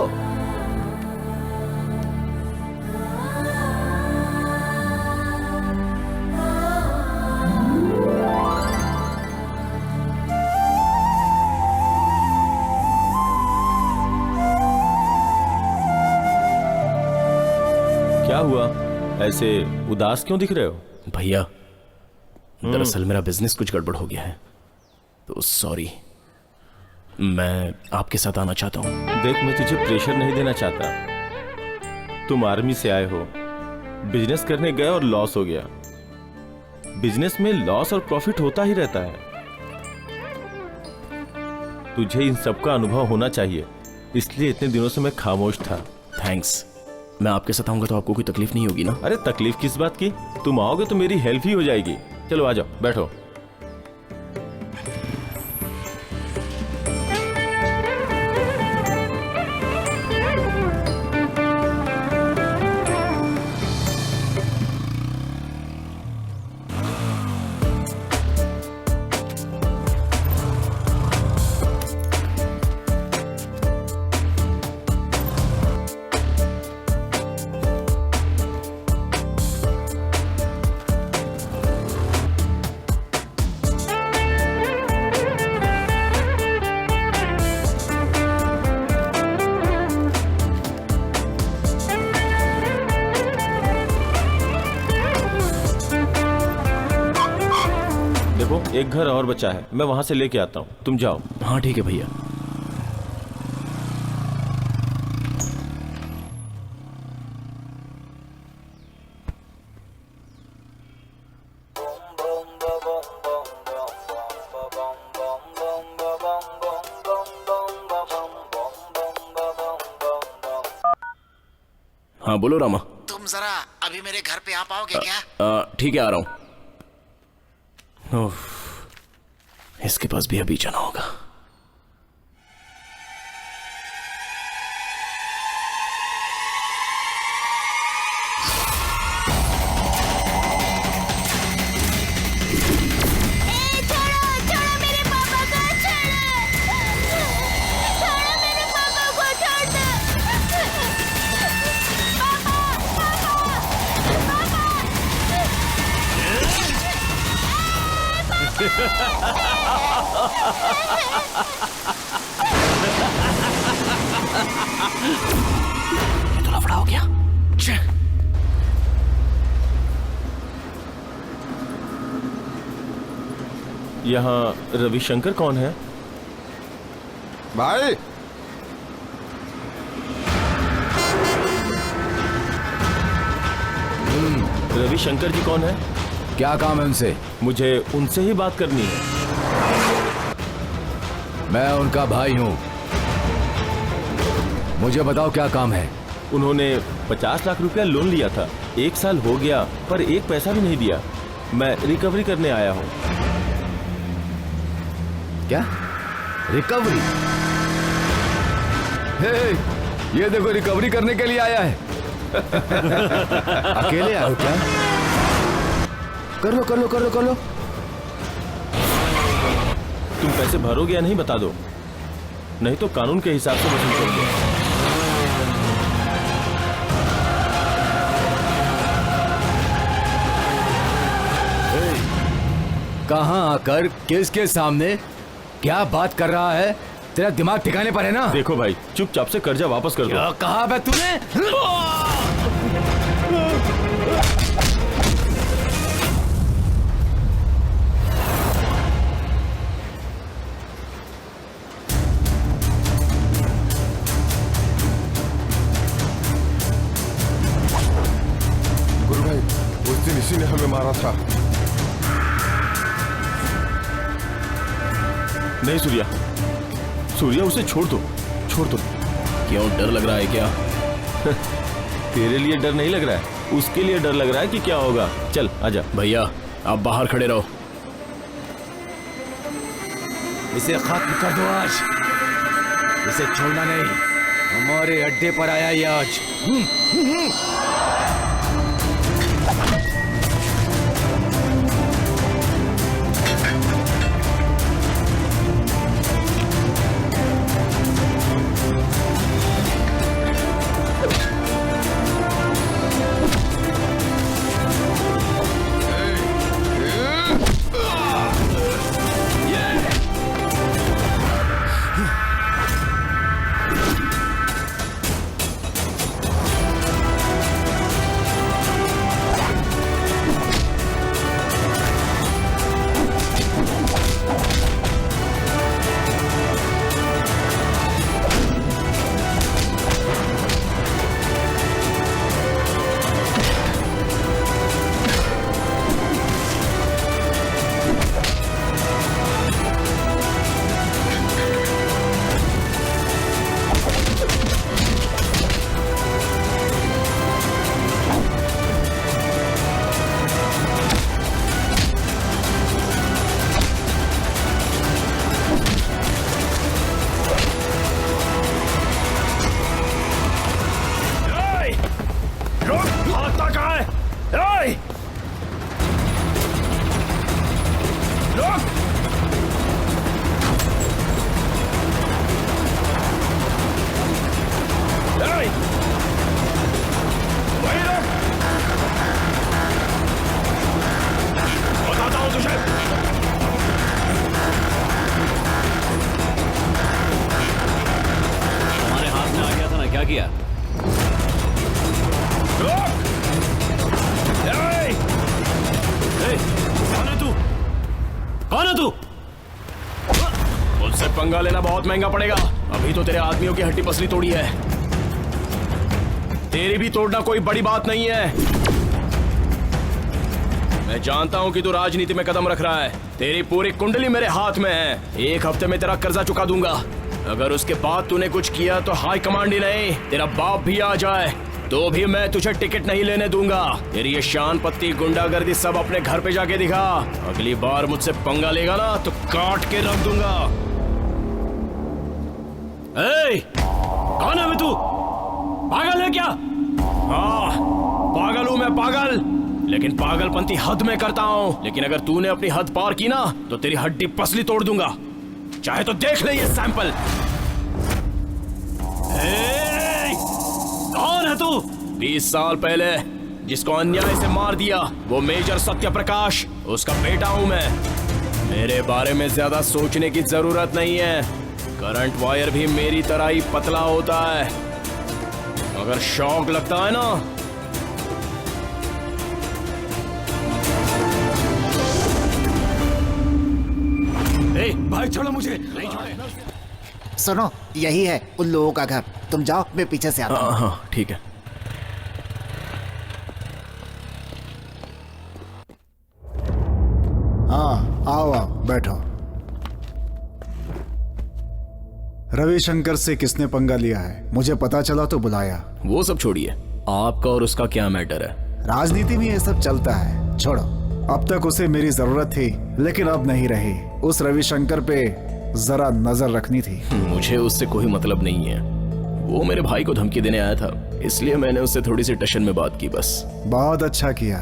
क्या हुआ? ऐसे उदास क्यों दिख रहे हो? भैया, दरअसल मेरा बिजनेस कुछ गड़बड़ हो गया है, तो सॉरी। मैं आपके साथ आना चाहता हूँ। देख, मैं तुझे प्रेशर नहीं देना चाहता। तुम आर्मी से आए हो, बिजनेस करने गए और लॉस हो गया। बिजनेस में लॉस और प्रॉफिट होता ही रहता है। तुझे इन सब का अनुभव होना चाहिए, इसलिए इतने दिनों से मैं खामोश था। थैंक्स। मैं आपके साथ आऊंगा तो आपको कोई तकलीफ नहीं होगी ना? अरे तकलीफ किस बात की? तुम आओगे तो मेरी हेल्प ही हो जाएगी। चलो आ जाओ, बैठो। एक घर और बचा है, मैं वहां से लेके आता हूँ, तुम जाओ। हाँ ठीक है भैया। हाँ बोलो रामा। तुम जरा अभी मेरे घर पे आ पाओगे क्या? ठीक है, आ रहा हूँ। इसके पास भी अभी जाना होगा। ये तो लफड़ा हो गया। यहाँ रविशंकर कौन है? भाई रविशंकर जी कौन है? क्या काम है उनसे? मुझे उनसे ही बात करनी है। मैं उनका भाई हूँ, मुझे बताओ क्या काम है। उन्होंने 50 लाख रुपया लोन लिया था, 1 साल हो गया पर एक पैसा भी नहीं दिया। मैं रिकवरी करने आया हूँ। क्या रिकवरी? हे, ये देखो रिकवरी करने के लिए आया है। अकेले आए हो क्या? कर लो कर लो कर लो कर लो। तुम पैसे भरोगे या नहीं बता दो, नहीं तो कानून के हिसाब से वसूल करोगे। कहां आकर किसके सामने क्या बात कर रहा है? तेरा दिमाग ठिकाने पर है ना? देखो भाई, चुपचाप से कर्जा वापस कर दो। क्या कहा बे तूने? गुरु भाई, उस दिन इसी ने हमें मारा था। नहीं सूर्या, सूर्या उसे छोड़ दो, छोड़ दो। क्यों, डर लग रहा है क्या? तेरे लिए डर नहीं लग रहा है, उसके लिए डर लग रहा है कि क्या होगा। चल आजा। भैया आप बाहर खड़े रहो। इसे खत्म कर दो आज, इसे छोड़ना नहीं। हमारे अड्डे पर आया ये आज। हमारे हाथ में आ गया था ना, क्या किया? कौन है तू? कौन है तू? मुझसे पंगा लेना बहुत महंगा पड़ेगा। अभी तो तेरे आदमियों की हड्डी पसली तोड़ी है, तेरी भी तोड़ना कोई बड़ी बात नहीं है। मैं जानता हूं कि तू राजनीति में कदम रख रहा है, तेरी पूरी कुंडली मेरे हाथ में है। 1 हफ्ते में तेरा कर्जा चुका दूंगा। अगर उसके बाद तूने कुछ किया तो हाई कमांड ही नहीं, तेरा बाप भी आ जाए तो भी मैं तुझे टिकट नहीं लेने दूंगा। तेरी ये शान पत्ती गुंडागर्दी सब अपने घर पे जाके दिखा। अगली बार मुझसे पंगा लेगा ना तो काट के रख दूंगा। कौन है तू? पागल है क्या? हाँ, पागल हूं मैं, पागल। लेकिन पागलपंती हद में करता हूं। लेकिन अगर तूने अपनी हद पार की ना तो तेरी हड्डी पसली तोड़ दूंगा। चाहे तो देख ले ये सैंपल। कौन है तू? 20 साल पहले जिसको अन्याय से मार दिया वो मेजर सत्य प्रकाश, उसका बेटा हूं मैं। मेरे बारे में ज्यादा सोचने की जरूरत नहीं है। करंट वायर भी मेरी तरह ही पतला होता है। अगर शौक लगता है ना, भाई छोड़ो मुझे। नहीं सुनो, यही है उन लोगों का घर। तुम जाओ, मैं पीछे से आता हूँ। हाँ ठीक है। हाँ, आओ आओ, बैठो। रविशंकर से किसने पंगा लिया है? मुझे पता चला तो बुलाया। वो सब छोड़िए, आपका और उसका क्या मैटर है? राजनीति में ये सब चलता है, छोड़ो। अब तक उसे मेरी जरूरत थी, लेकिन अब नहीं रही। उस रविशंकर पे जरा नजर रखनी थी। मुझे उससे कोई मतलब नहीं है। वो मेरे भाई को धमकी देने आया था, इसलिए मैंने उससे थोड़ी सी टशन में बात की बस। बहुत अच्छा किया।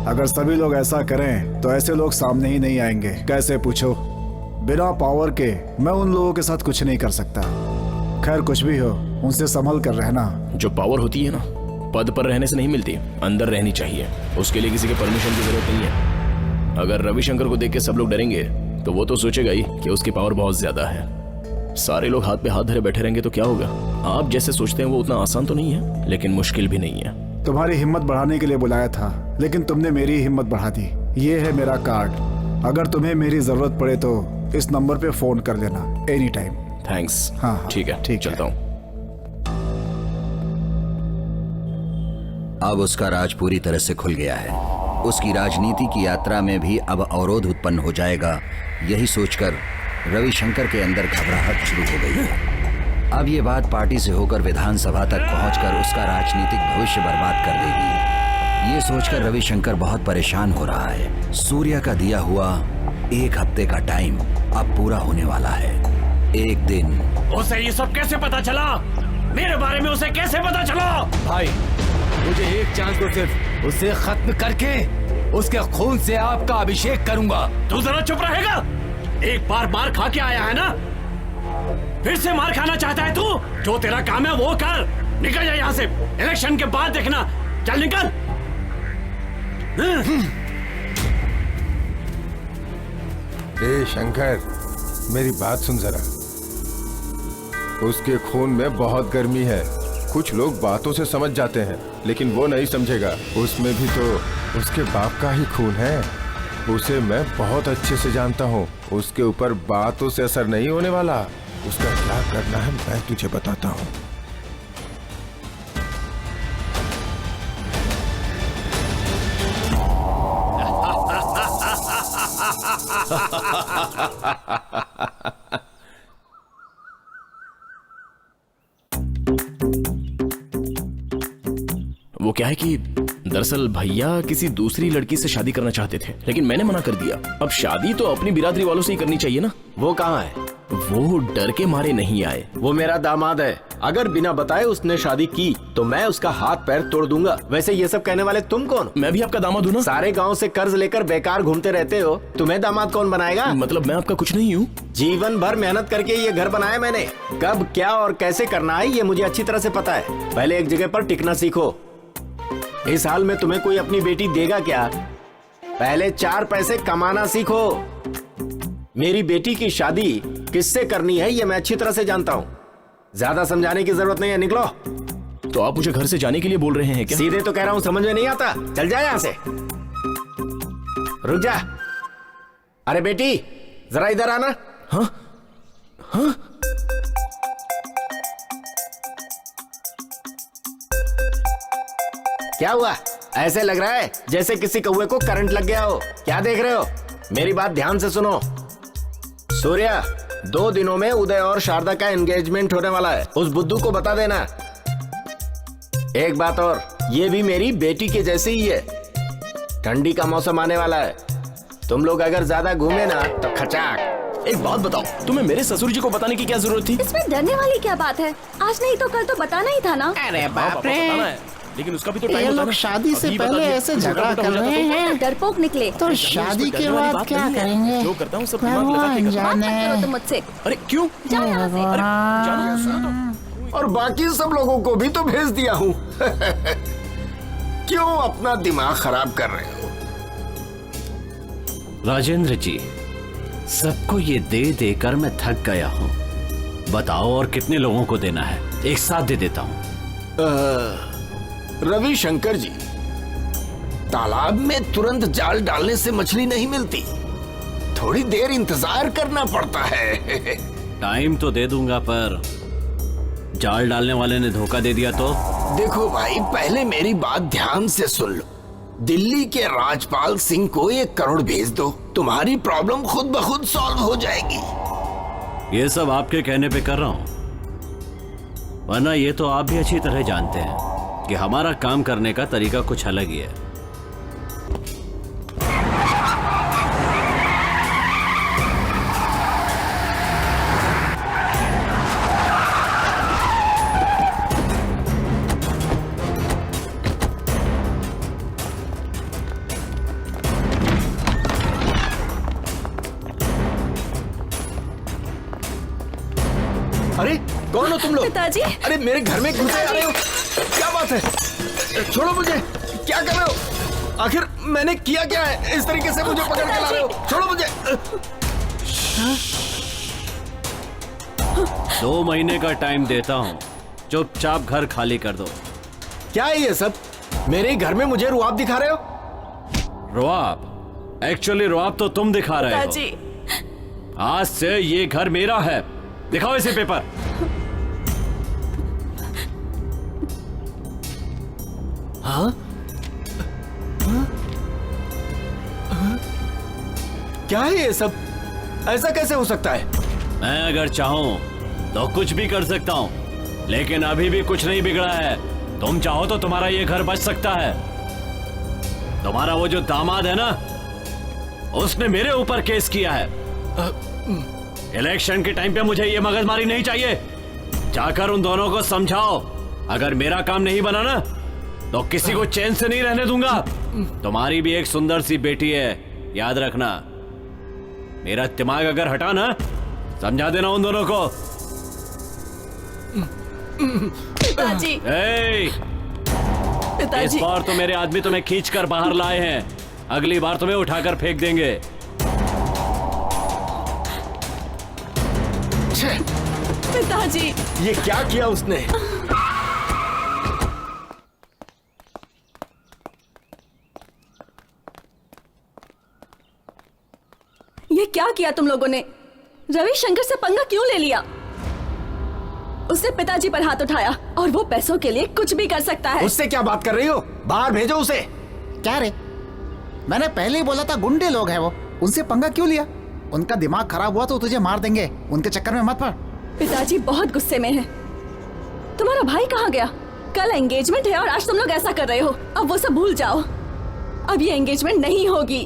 अगर सभी लोग ऐसा करें तो ऐसे लोग सामने ही नहीं आएंगे। कैसे पूछो? बिना पावर के मैं उन लोगों के साथ कुछ नहीं कर सकता। खैर, कुछ भी हो, उनसे संभल कर रहना। जो पावर होती है ना, पद पर रहने से नहीं मिलती, अंदर रहनी चाहिए। उसके लिए किसी के परमिशन की जरूरत नहीं है। अगर रविशंकर को देख के सब लोग डरेंगे तो वो तो सोचेगा ही कि उसकी पावर बहुत ज्यादा है। सारे लोग हाथ पे हाथ धरे बैठे रहेंगे तो क्या होगा? आप जैसे सोचते हैं वो उतना आसान तो नहीं है, लेकिन मुश्किल भी नहीं है। तुम्हारी हिम्मत बढ़ाने के लिए बुलाया था, लेकिन तुमने मेरी हिम्मत बढ़ा दी। ये है मेरा कार्ड। अगर तुम्हें मेरी जरूरत पड़े तो इस नंबर पे फोन कर लेना, एनी टाइम। थैंक्स। हाँ, ठीक है, ठीक चलता हूँ। अब उसका राज पूरी तरह से खुल गया है। उसकी राजनीति की यात्रा में भी अब अवरोध उत्पन्न हो जाएगा। यही सोचकर रविशंकर के अंदर घबराहट शुरू हो गई है। अब ये बात पार्टी से होकर विधानसभा तक पहुंचकर उसका राजनीतिक भविष्य बर्बाद कर देगी। ये सोचकर रविशंकर बहुत परेशान हो रहा है। सूर्य का दिया हुआ 1 हफ्ते का टाइम अब पूरा होने वाला है। एक दिन उसे ये सब कैसे पता चला? मेरे बारे में उसे कैसे पता चला? भाई, मुझे एक चांस दो, सिर्फ उसे खत्म करके उसके खून से आपका अभिषेक करूंगा। तू जरा चुप रहेगा? एक बार मार खा के आया है ना, फिर से मार खाना चाहता है तू? जो तेरा काम है वो कर। निकल जा यहाँ से। इलेक्शन के बाद देखना। चल निकल। ए शंकर, मेरी बात सुन जरा। उसके खून में बहुत गर्मी है। कुछ लोग बातों से समझ जाते हैं, लेकिन वो नहीं समझेगा। उसमें भी तो उसके बाप का ही खून है। उसे मैं बहुत अच्छे से जानता हूँ। उसके ऊपर बातों से असर नहीं होने वाला। उसका क्या करना है मैं तुझे बताता हूँ। वो क्या है कि दरअसल भैया किसी दूसरी लड़की से शादी करना चाहते थे, लेकिन मैंने मना कर दिया। अब शादी तो अपनी बिरादरी वालों से ही करनी चाहिए ना। वो कहाँ है? वो डर के मारे नहीं आए। वो मेरा दामाद है। अगर बिना बताए उसने शादी की तो मैं उसका हाथ पैर तोड़ दूंगा। वैसे ये सब कहने वाले तुम कौन? मैं भी आपका दामाद हूँ ना। सारे गांव से कर्ज लेकर बेकार घूमते रहते हो। तुम्हें दामाद कौन बनाएगा? मतलब मैं आपका कुछ नहीं हूँ। जीवन भर मेहनत करके ये घर बनाया मैंने। कब क्या और कैसे करना है ये मुझे अच्छी तरह से पता है। पहले एक जगह पर टिकना सीखो। इस हाल में तुम्हें कोई अपनी बेटी देगा क्या? पहले 4 पैसे कमाना सीखो। मेरी बेटी की शादी किससे करनी है ये मैं अच्छी तरह से जानता हूँ। ज्यादा समझाने की जरूरत नहीं है। निकलो। तो आप मुझे घर से जाने के लिए बोल रहे हैं क्या? सीधे तो कह रहा हूँ, समझ में नहीं आता? चल जा यहाँ से। रुक जा। अरे बेटी, जरा इधर आना। हाँ हाँ। क्या हुआ? ऐसे लग रहा है जैसे किसी कौवे को करंट लग गया हो। क्या देख रहे हो? मेरी बात ध्यान से सुनो। सूर्या, 2 दिनों में उदय और शारदा का एंगेजमेंट होने वाला है। उस बुद्धू को बता देना। एक बात और, ये भी मेरी बेटी के जैसी ही है। ठंडी का मौसम आने वाला है। तुम लोग अगर ज्यादा घूमे ना तो खचाक। एक बात बताओ, तुम्हें मेरे ससुर जी को बताने की क्या जरूरत थी? इसमें डरने वाली क्या बात है? आज नहीं तो कल तो बताना ही था ना। अरे हाँ, बाप पापा, रे, बताना है, लेकिन उसका भी तो ये टाइम होता है लोग ना। शादी से अभी पहले बता दिया, ऐसे छोटा झगड़ा मोटा कर हो जाता रहे हैं, डरपोक निकले। तो शादी के बाद क्या करेंगे? जो करता हूँ सब दिमाग लगा के करता हूँ। बात मत करो तुम मुझसे। अरे क्यों? जाओ यहाँ से। अरे जाना, सुनो तो। और बाकी सब लोगों को भी तो भेज दिया हूँ। क्यों अपना दिमाग खराब कर रहे हो? राजेंद्र जी, सबको ये दे देकर मैं थक गया हूँ। बताओ और कितने लोगों को देना है? एक साथ दे देता हूँ। रविशंकर जी, तालाब में तुरंत जाल डालने से मछली नहीं मिलती, थोड़ी देर इंतजार करना पड़ता है। टाइम तो दे दूंगा, पर जाल डालने वाले ने धोखा दे दिया तो? देखो भाई, पहले मेरी बात ध्यान से सुन लो। दिल्ली के राजपाल सिंह को 1 करोड़ भेज दो, तुम्हारी प्रॉब्लम खुद ब खुद सॉल्व हो जाएगी। ये सब आपके कहने पे कर रहा हूँ, वरना ये तो आप भी अच्छी तरह जानते हैं कि हमारा काम करने का तरीका कुछ अलग ही है। अरे कौन हो तुम लोग? पिताजी। अरे मेरे घर में घुसे आ रहे हो, क्या बात है? छोड़ो मुझे, क्या कर रहे हो? आखिर मैंने किया क्या है? इस तरीके से मुझे पकड़ के ला रहे हो, छोड़ो मुझे। 2 महीने का टाइम देता हूँ, चुपचाप घर खाली कर दो। क्या है ये सब? मेरे घर में मुझे रुआब दिखा रहे हो? रुआब? एक्चुअली रुआब तो तुम दिखा रहे हो। पिताजी। आज से ये घर मेरा है। दिखाओ इसे पेपर। हाँ? क्या है ये सब? ऐसा कैसे हो सकता है? मैं अगर चाहूं तो कुछ भी कर सकता हूं, लेकिन अभी भी कुछ नहीं बिगड़ा है। तुम चाहो तो तुम्हारा ये घर बच सकता है। तुम्हारा वो जो दामाद है ना, उसने मेरे ऊपर केस किया है। इलेक्शन के टाइम पे मुझे ये मगजमारी नहीं चाहिए। जाकर उन दोनों को समझाओ, अगर मेरा काम नहीं बना ना तो किसी को चैन से नहीं रहने दूंगा। तुम्हारी भी एक सुंदर सी बेटी है, याद रखना। मेरा दिमाग अगर हटा ना, समझा देना उन दोनों को। पिताजी। पिताजी। इस बार तो मेरे आदमी तुम्हें खींचकर बाहर लाए हैं, अगली बार तुम्हें उठाकर फेंक देंगे। पिताजी। ये क्या किया उसने? ये क्या किया तुम लोगों ने? रविशंकर से पंगा क्यों ले लिया? उसने पिताजी पर हाथ उठाया और वो पैसों के लिए कुछ भी कर सकता है। उससे क्या बात कर रही हो? बाहर भेजो उसे। क्या रे, मैंने पहले ही बोला था गुंडे लोग हैं वो, उनसे पंगा क्यों लिया? उनका दिमाग खराब हुआ तो तुझे मार देंगे, उनके चक्कर में मत पड़। पिताजी बहुत गुस्से में है। तुम्हारा भाई कहाँ गया? कल एंगेजमेंट है और आज तुम लोग ऐसा कर रहे हो। अब वो सब भूल जाओ, अब ये एंगेजमेंट नहीं होगी।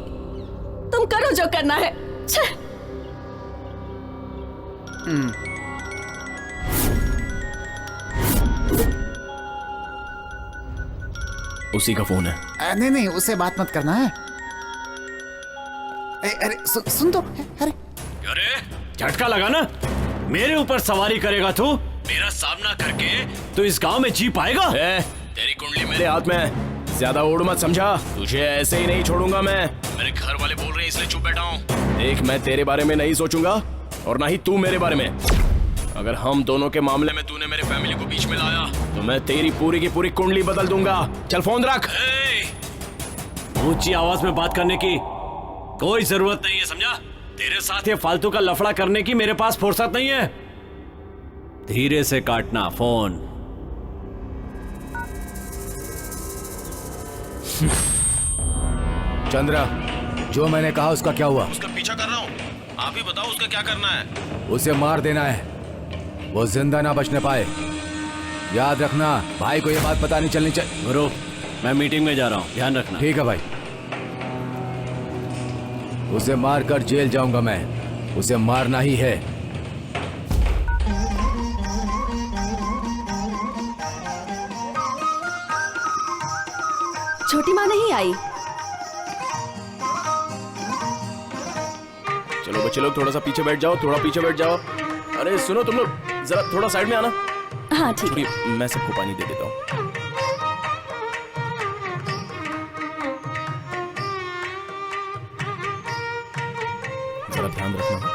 तुम करो जो करना है। उसी का फोन है। नहीं नहीं, उससे बात मत करना है। अरे सुन तो। अरे झटका लगा ना? मेरे ऊपर सवारी करेगा तू? मेरा सामना करके तू इस गांव में जी पाएगा? तेरी कुंडली मेरे हाथ में है, ज्यादा ओढ़ मत समझा। तुझे ऐसे ही नहीं छोड़ूंगा मैं। मेरे घर वाले बोल रहे हैं इसलिए चुप बैठा हूँ। देख, मैं तेरे बारे में नहीं सोचूंगा और ना ही तू मेरे बारे में। अगर हम दोनों के मामले में तूने मेरे फैमिली को बीच में लाया तो मैं तेरी पूरी की पूरी कुंडली बदल दूंगा। चल फोन रख। ऊंची आवाज में बात करने की कोई जरूरत नहीं है, समझा? तेरे साथ ये फालतू का लफड़ा करने की मेरे पास फुर्सत नहीं है। धीरे से काटना फोन। चंद्रा, जो मैंने कहा उसका क्या हुआ? उसका पीछा कर रहा हूँ, आप ही बताओ उसका क्या करना है। उसे मार देना है, वो जिंदा ना बचने पाए। याद रखना, भाई को ये बात पता नहीं चलनी चाहिए। गुरु, मैं मीटिंग में जा रहा हूँ, ध्यान रखना। ठीक है भाई। उसे मारकर जेल जाऊंगा मैं, उसे मारना ही है। छोटी माँ नहीं आई। चलो बच्चे लोग, थोड़ा सा पीछे बैठ जाओ, थोड़ा पीछे बैठ जाओ। अरे सुनो तुम लोग, जरा थोड़ा साइड में आना। हाँ ठीक है। मैं सबको पानी दे देता हूँ। ध्यान रखना।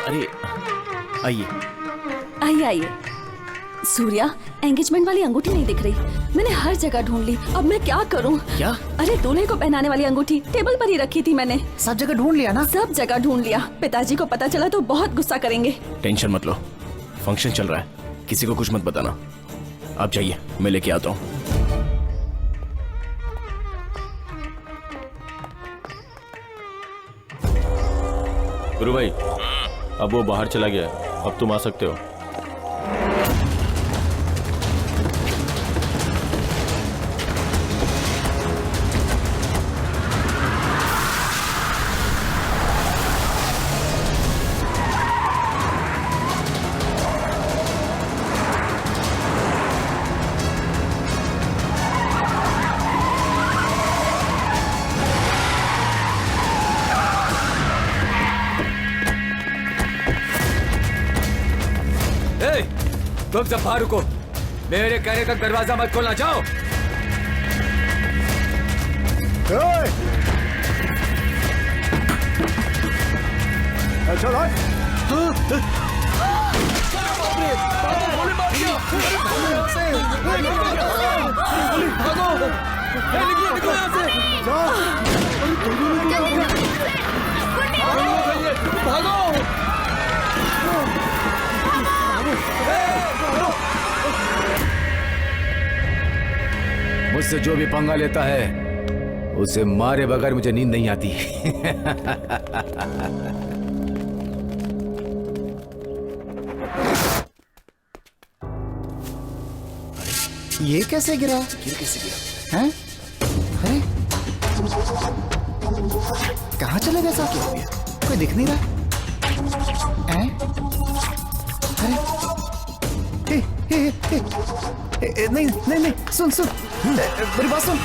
अरे आइए आइए आइए। सूर्या, एंगेजमेंट वाली अंगूठी नहीं दिख रही। मैंने हर जगह ढूंढ ली, अब मैं क्या करूं? क्या? अरे दूल्हे को पहनाने वाली अंगूठी टेबल पर ही रखी थी मैंने। सब जगह ढूंढ लिया ना? सब जगह ढूंढ लिया। पिताजी को पता चला तो बहुत गुस्सा करेंगे। टेंशन मत लो, फंक्शन चल रहा है, किसी को कुछ मत बताना। आप जाइए, मैं लेके आता हूँ। गुरु भाई, अब वो बाहर चला गया है, अब तुम आ सकते हो। तुम सब बाहर रुको, मेरे कहने तक दरवाजा मत खोलना। जाओ। मुझसे जो भी पंगा लेता है उसे मारे बगैर मुझे नींद नहीं आती। ये कैसे गिरा? हैं? अरे कहाँ चले गए साहब? क्या हो गया? कोई दिख नहीं रहा। हैं? अरे नहीं नहीं नहीं, सुन सुन, मेरी बात सुन।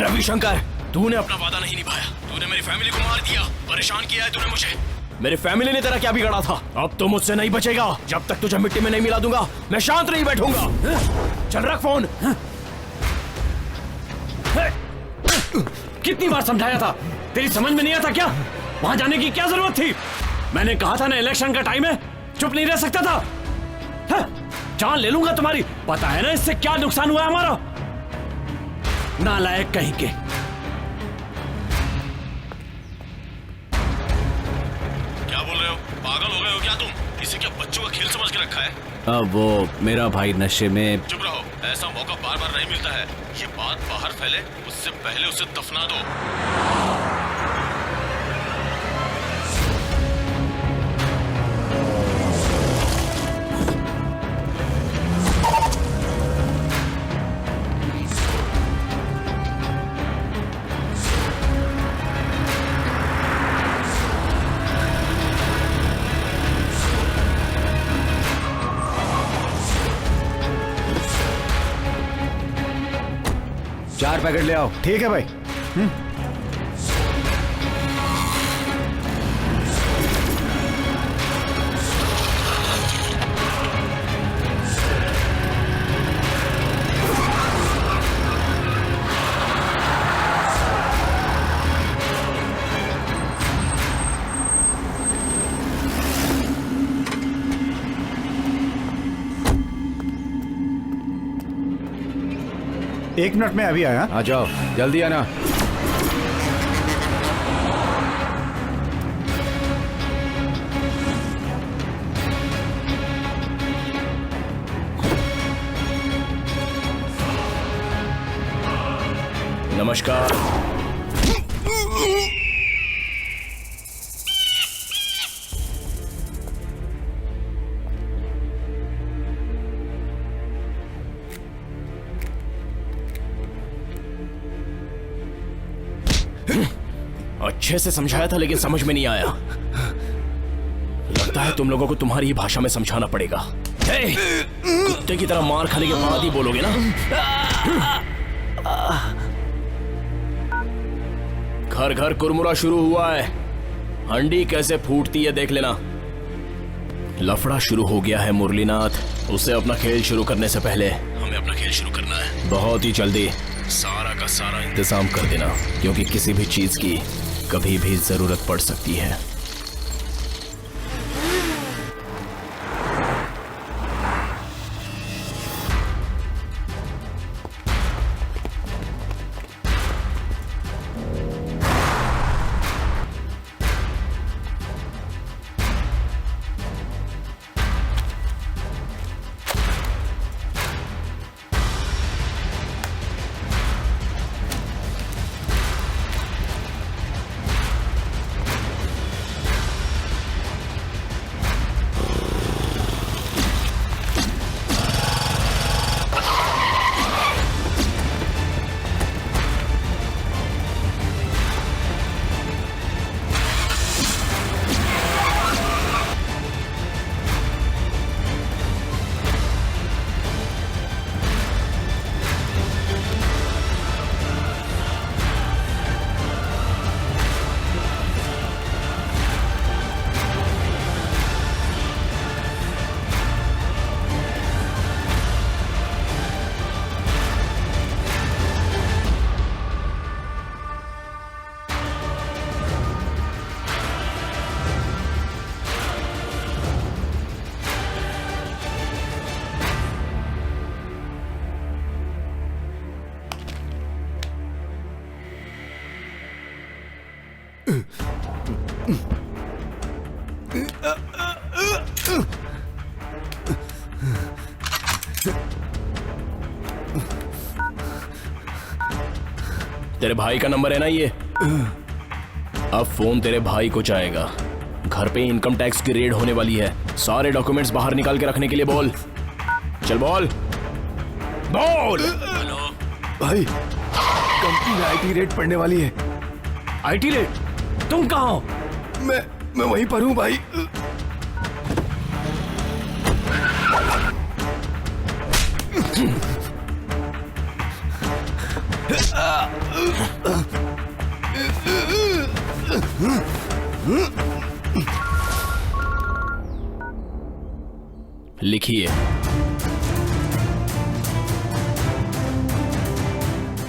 रविशंकर, तूने अपना वादा नहीं निभाया। तूने मेरी फैमिली को मार दिया, परेशान किया है तूने मुझे। मेरी फैमिली ने तेरा क्या बिगाड़ा था? अब तो मुझसे नहीं बचेगा। जब तक तुझे मिट्टी में नहीं मिला दूंगा मैं शांत नहीं बैठूंगा। चल रख फोन। कितनी बार समझाया था, तेरी समझ में नहीं आता क्या? वहां जाने की क्या जरूरत थी? मैंने कहा था ना इलेक्शन का टाइम है, चुप नहीं रह सकता था। जान ले लूंगा तुम्हारी। पता है ना इससे क्या नुकसान हुआ हमारा? नालायक कहीं के। क्या बोल रहे हो? पागल हो गए हो क्या तुम? इसे क्या बच्चों का खेल समझ के रखा है? अब वो मेरा भाई नशे में। चुप रहो, ऐसा मौका बार बार नहीं मिलता है। ये बात बाहर फैले उससे पहले उसे दफना दो। चार पैकेट ले आओ। ठीक है भाई। एक मिनट में अभी आया। आ जाओ, जल्दी आना। नमस्कार। अच्छे से समझाया था लेकिन समझ में नहीं आया। लगता है तुम लोगों को तुम्हारी ही भाषा में समझाना पड़ेगा। हे, कुत्ते की तरह मार खाने के बाद ही बोलोगे ना। घर घर कुरमुरा शुरू हुआ है, हंडी कैसे फूटती है देख लेना। लफड़ा शुरू हो गया है मुरलीनाथ। उसे अपना खेल शुरू करने से पहले हमें अपना खेल शुरू करना है, बहुत ही जल्दी। सारा का सारा इंतजाम कर देना, क्योंकि किसी भी चीज की कभी भी जरूरत पड़ सकती है। तेरे भाई का नंबर है ना ये? अब फोन तेरे भाई को जाएगा। घर पे इनकम टैक्स की रेड होने वाली है, सारे डॉक्यूमेंट्स बाहर निकाल के रखने के लिए बोल। चल बोल बोल। हेलो भाई, कंपनी में आईटी रेड पड़ने वाली है। IT raid? तुम कहाँ हो? मैं वहीं पर हूँ भाई। लिखिए।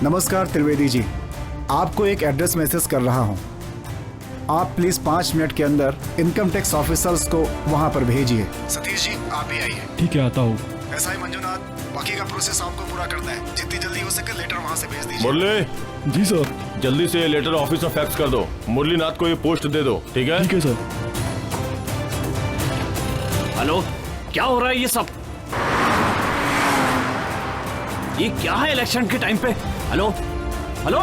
नमस्कार त्रिवेदी जी, आपको एक एड्रेस मैसेज कर रहा हूँ। आप प्लीज 5 मिनट के अंदर इनकम टैक्स ऑफिसर्स को वहाँ पर भेजिए। सतीश जी, आप भी आइए। ठीक है, आता हूँ। ऐसा ही मंजुनाथ, बाकी का प्रोसेस आपको पूरा करना है। जितनी जल्दी हो सके लेटर वहाँ से भेज दीजिए। मुरली, जी सर। जल्दी से लेटर ऑफिस में फैक्स कर दो। मुरलीनाथ को ये पोस्ट दे दो, ठीक है? ठीक है सर। हेलो, क्या हो रहा है ये सब? ये क्या है इलेक्शन के टाइम पे? हेलो हेलो,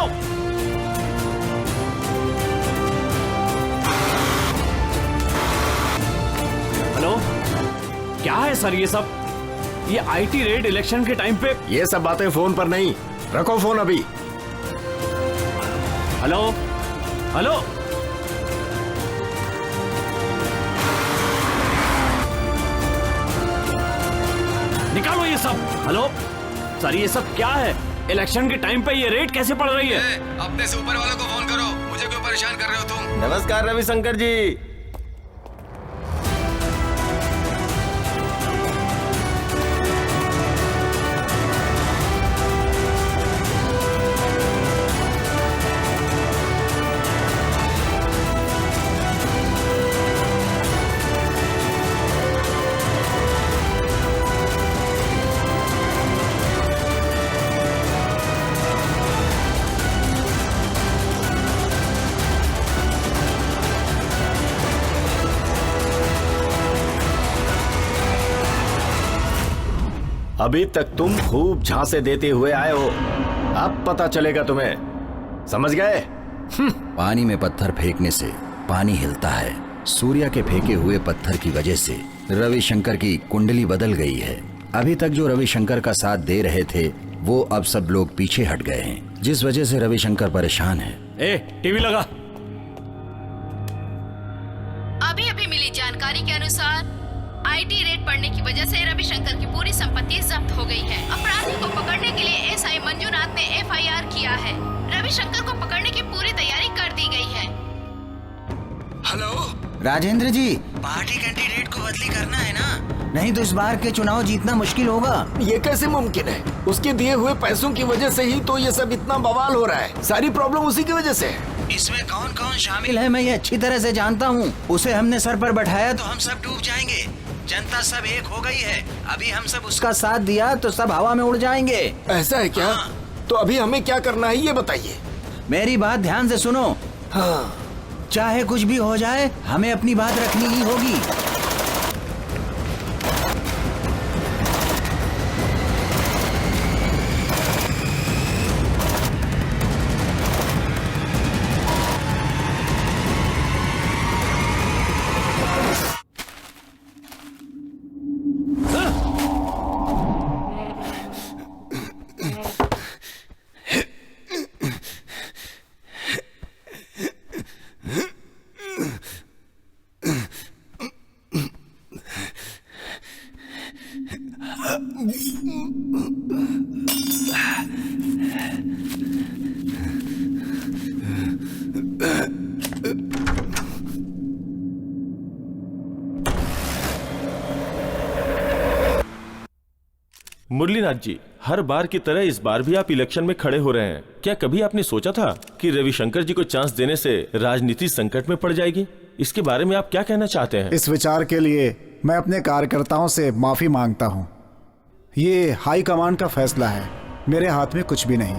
हेलो, क्या है सर ये सब? ये आईटी रेड इलेक्शन के टाइम पे? ये सब बातें फोन पर नहीं, रखो फोन अभी। हेलो हेलो, निकालो ये सब। हेलो सर, ये सब क्या है? इलेक्शन के टाइम पे ये रेड कैसे पड़ रही है? अपने से ऊपर वालों को फोन करो, मुझे क्यों परेशान कर रहे हो तुम? नमस्कार रविशंकर जी। अभी तक तुम खूब झांसे देते हुए आए हो, अब पता चलेगा तुम्हें। समझ गए? पानी में पत्थर फेंकने से पानी हिलता है। सूर्या के फेंके हुए पत्थर की वजह से रविशंकर की कुंडली बदल गई है। अभी तक जो रविशंकर का साथ दे रहे थे वो अब सब लोग पीछे हट गए हैं, जिस वजह से रविशंकर परेशान है। टीवी लगा। अभी अभी मिली जानकारी के अनुसार आईटी रेड पड़ने की वजह से रविशंकर की पूरी संपत्ति जब्त हो गई है। अपराधी को पकड़ने के लिए एसआई मंजूनाथ ने एफआईआर किया है। रविशंकर को पकड़ने की पूरी तैयारी कर दी गई है। हेलो राजेंद्र जी, पार्टी कैंडिडेट को बदली करना है ना, नहीं तो इस बार के चुनाव जीतना मुश्किल होगा। ये कैसे मुमकिन है? उसके दिए हुए पैसों की वजह से ही तो ये सब इतना बवाल हो रहा है। सारी प्रॉब्लम उसी की वजह से है। इसमें कौन कौन शामिल है मैं ये अच्छी तरह से जानता हूँ। उसे हमने सर पर बैठाया तो हम सब डूब जाएंगे। जनता सब एक हो गई है। अभी हम सब उसका साथ दिया तो सब हवा में उड़ जाएंगे। ऐसा है क्या? तो अभी हमें क्या करना है ये बताइए। मेरी बात ध्यान से सुनो। हाँ। चाहे कुछ भी हो जाए हमें अपनी बात रखनी ही होगी। मुरलीनाथ जी, हर बार की तरह इस बार भी आप इलेक्शन में खड़े हो रहे हैं। क्या कभी आपने सोचा था कि रविशंकर जी को चांस देने से राजनीति संकट में पड़ जाएगी? इसके बारे में आप क्या कहना चाहते हैं? इस विचार के लिए मैं अपने कार्यकर्ताओं से माफी मांगता हूं। ये हाई कमांड का फैसला है, मेरे हाथ में कुछ भी नहीं।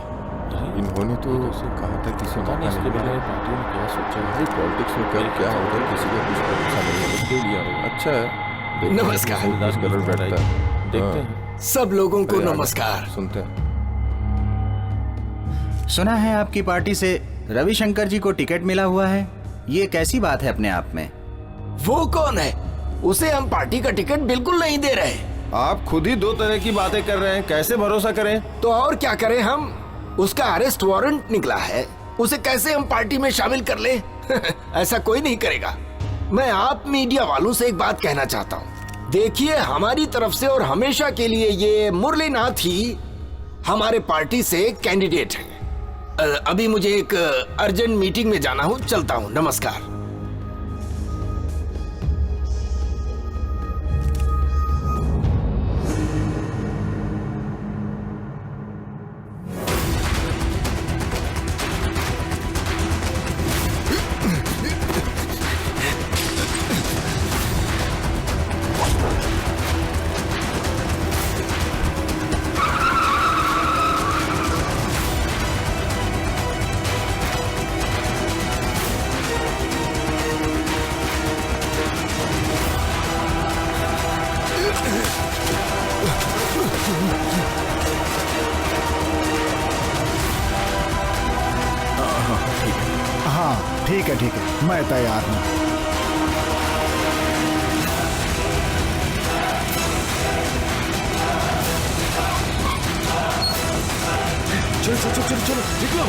इन्होंने तो कहा था किसी मौका नहीं मिला। पार्टियों ने क्या सोचा है? पॉलिटिक्स में कल क्या होगा, किसी का कुछ भरोसा नहीं है। उसके लिए अच्छा है। नमस्कार। कलर बैठता है। देखते हैं। सब लोगों को नमस्कार। सुनते हैं। सुना है आपकी पार्टी से रविशंकर जी को टिकट मिला हुआ है। ये कैसी बात है अपने आप में? वो कौन है? उसे हम पार्टी का टिकट बिल्कुल नहीं दे रहे। आप खुद ही दो तरह की बातें कर रहे हैं, कैसे भरोसा करें? तो और क्या करें हम? उसका अरेस्ट वारंट निकला है, उसे कैसे हम पार्टी में शामिल कर ले? ऐसा कोई नहीं करेगा। मैं आप मीडिया वालों से एक बात कहना चाहता हूँ। देखिए, हमारी तरफ से और हमेशा के लिए ये मुरलीनाथ ही हमारे पार्टी से कैंडिडेट है। अभी मुझे एक अर्जेंट मीटिंग में जाना हूँ, चलता हूँ। नमस्कार। हाँ ठीक है, मैं तैयार हूँ। चलो निकलो।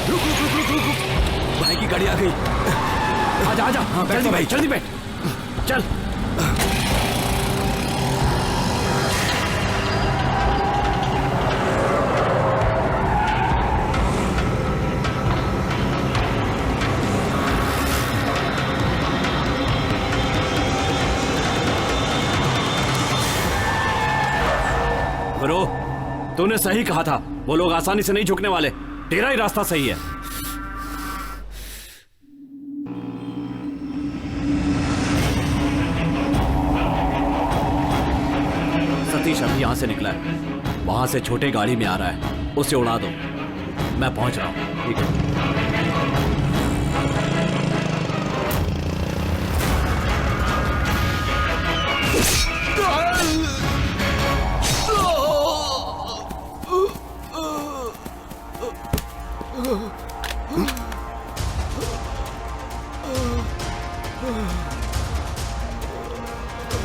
रुक। भाई की गाड़ी आ गई। आजा। हाँ, जल्दी भाई, जल्दी बैठ। चल। गुरु, तूने सही कहा था। वो लोग आसानी से नहीं झुकने वाले। तेरा ही रास्ता सही है। सतीश अभी यहां से निकला है। वहां से छोटे गाड़ी में आ रहा है, उसे उड़ा दो। मैं पहुंच रहा हूं। ठीक है।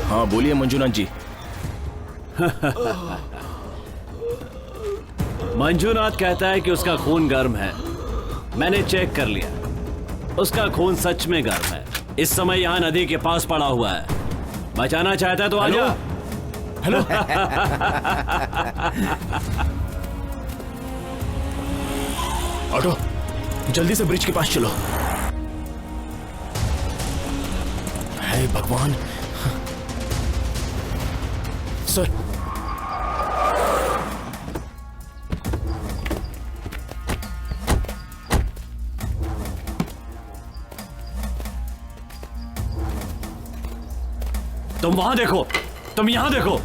हाँ बोलिए मंजूनाथ जी। मंजूनाथ कहता है कि उसका खून गर्म है। मैंने चेक कर लिया, उसका खून सच में गर्म है। इस समय यहाँ नदी के पास पड़ा हुआ है। बचाना चाहता है तो आजा। हेलो। ऑटो, जल्दी से ब्रिज के पास चलो। हे भगवान सर। तुम वहां देखो, तुम यहां देखो।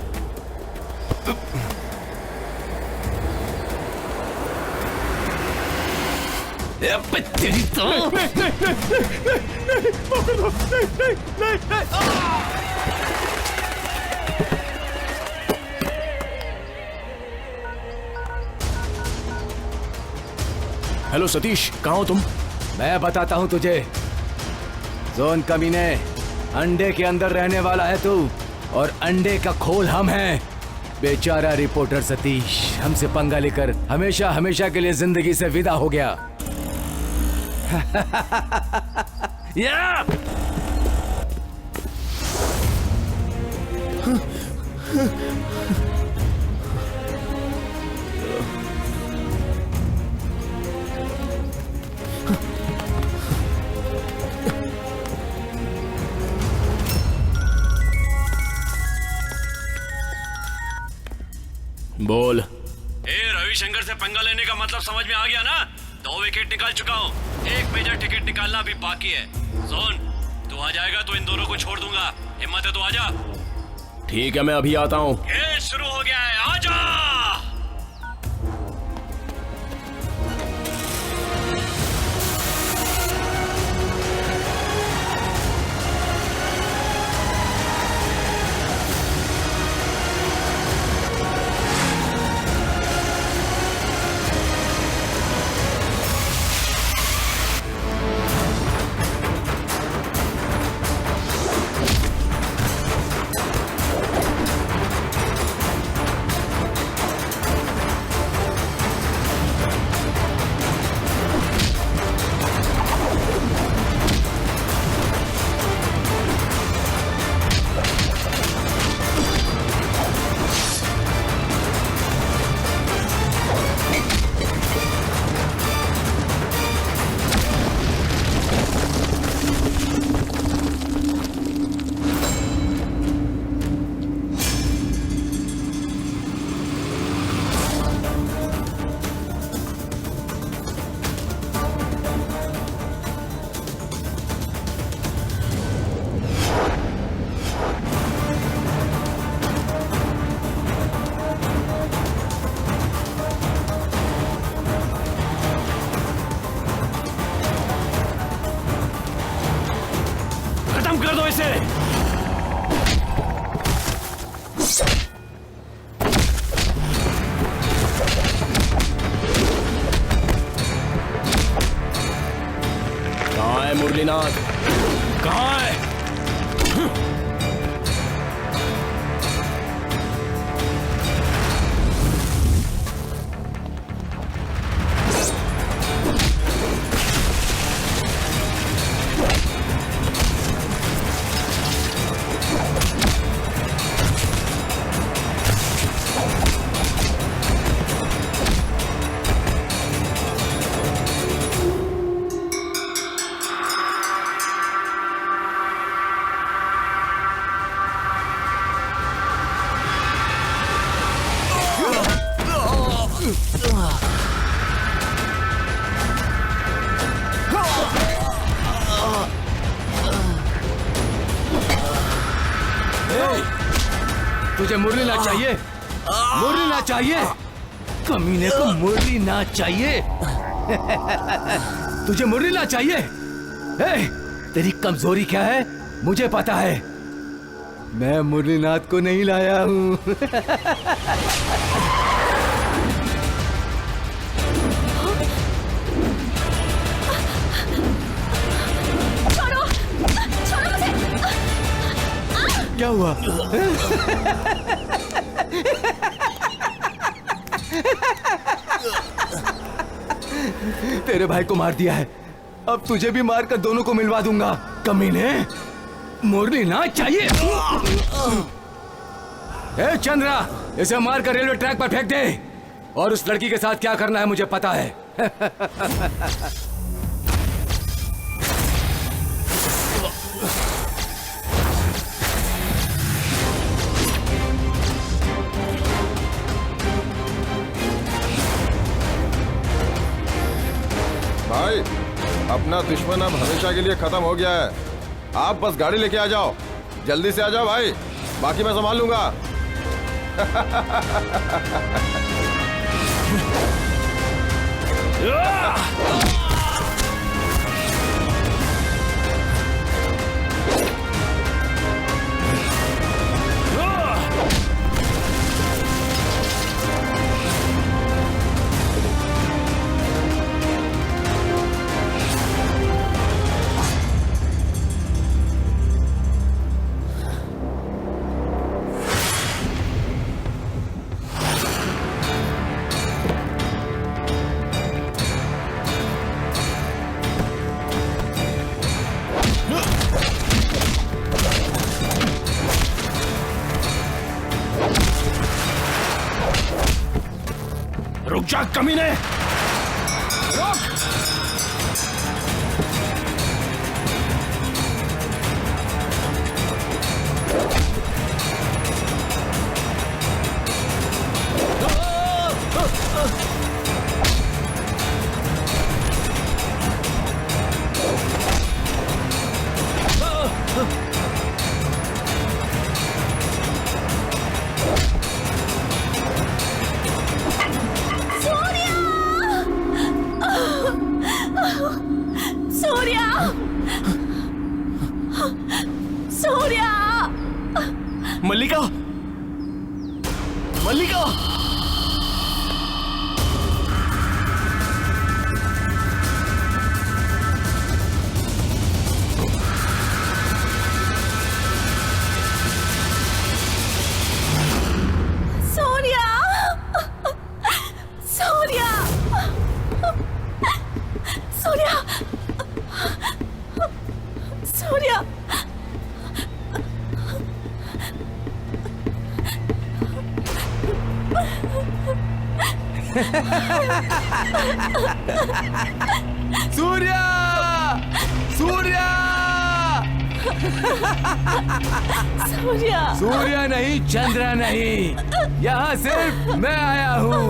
तेरी तो हेलो सतीश, कहाँ हो तुम? मैं बताता हूं तुझे। जोन कमीने, अंडे के अंदर रहने वाला है तू, और अंडे का खोल हम हैं। बेचारा रिपोर्टर सतीश हमसे पंगा लेकर हमेशा हमेशा के लिए जिंदगी से विदा हो गया। या! बोल। रविशंकर से पंगा लेने का मतलब समझ में आ गया ना? 2 विकेट निकाल चुका हूँ, 1 मेजर टिकट निकालना भी बाकी है। जोन, तू आ जाएगा तो इन दोनों को छोड़ दूंगा। हिम्मत है तो आजा। ठीक है, मैं अभी आता हूँ। ये शुरू हो गया है, आजा। कर दो इसे। कहाँ है मुरलीनाथ? कहाँ है? तुझे मुरलीनाथ चाहिए? मुरलीनाथ चाहिए? कमीने को मुरलीनाथ चाहिए? तुझे मुरलीनाथ चाहिए? तेरी कमजोरी क्या है मुझे पता है। मैं मुरलीनाथ को नहीं लाया हूं। छोड़ो, छोड़ो मुझे। क्या हुआ? तेरे भाई को मार दिया है, अब तुझे भी मारकर दोनों को मिलवा दूंगा। कमीने, मुरलीनाथ चाहिए? ए चंद्रा, इसे मारकर रेलवे ट्रैक पर फेंक दे। और उस लड़की के साथ क्या करना है मुझे पता है। भाई, अपना दुश्मन अब हमेशा के लिए खत्म हो गया है। आप बस गाड़ी लेके आ जाओ, जल्दी से आ जाओ भाई, बाकी मैं संभाल लूंगा। रुक जा कमीने! रुक! सूर्या! सूर्या! मल्लिका! मल्लिका! सूर्या! सूर्या! सूर्या! सूर्या! सूर्या! सूर्या! सूर्या! सूर्या नहीं, चंद्रा नहीं, यहाँ सिर्फ मैं आया हूँ।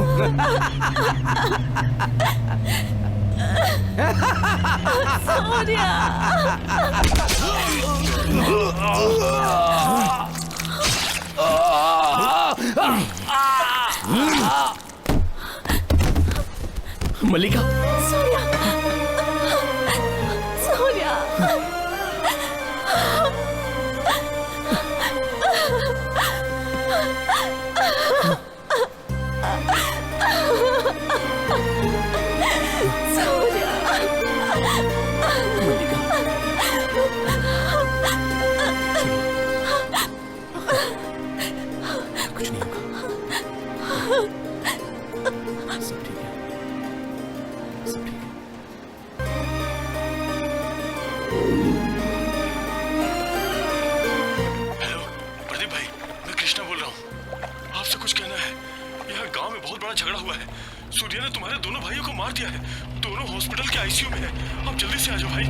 सूर्या! मल्लिका! सूर्या! सूर्या! कुछ नहीं होगा, सब ठीक है, सब ठीक है। हेलो प्रदीप भाई, मैं कृष्णा बोल रहा हूँ। आपसे कुछ कहना है। यहाँ गांव में बहुत बड़ा झगड़ा हुआ है। सूर्या ने तुम्हारे दोनों भाइयों को मार दिया है। दोनों हॉस्पिटल के आईसीयू में है। आप जल्दी से आ जाओ भाई।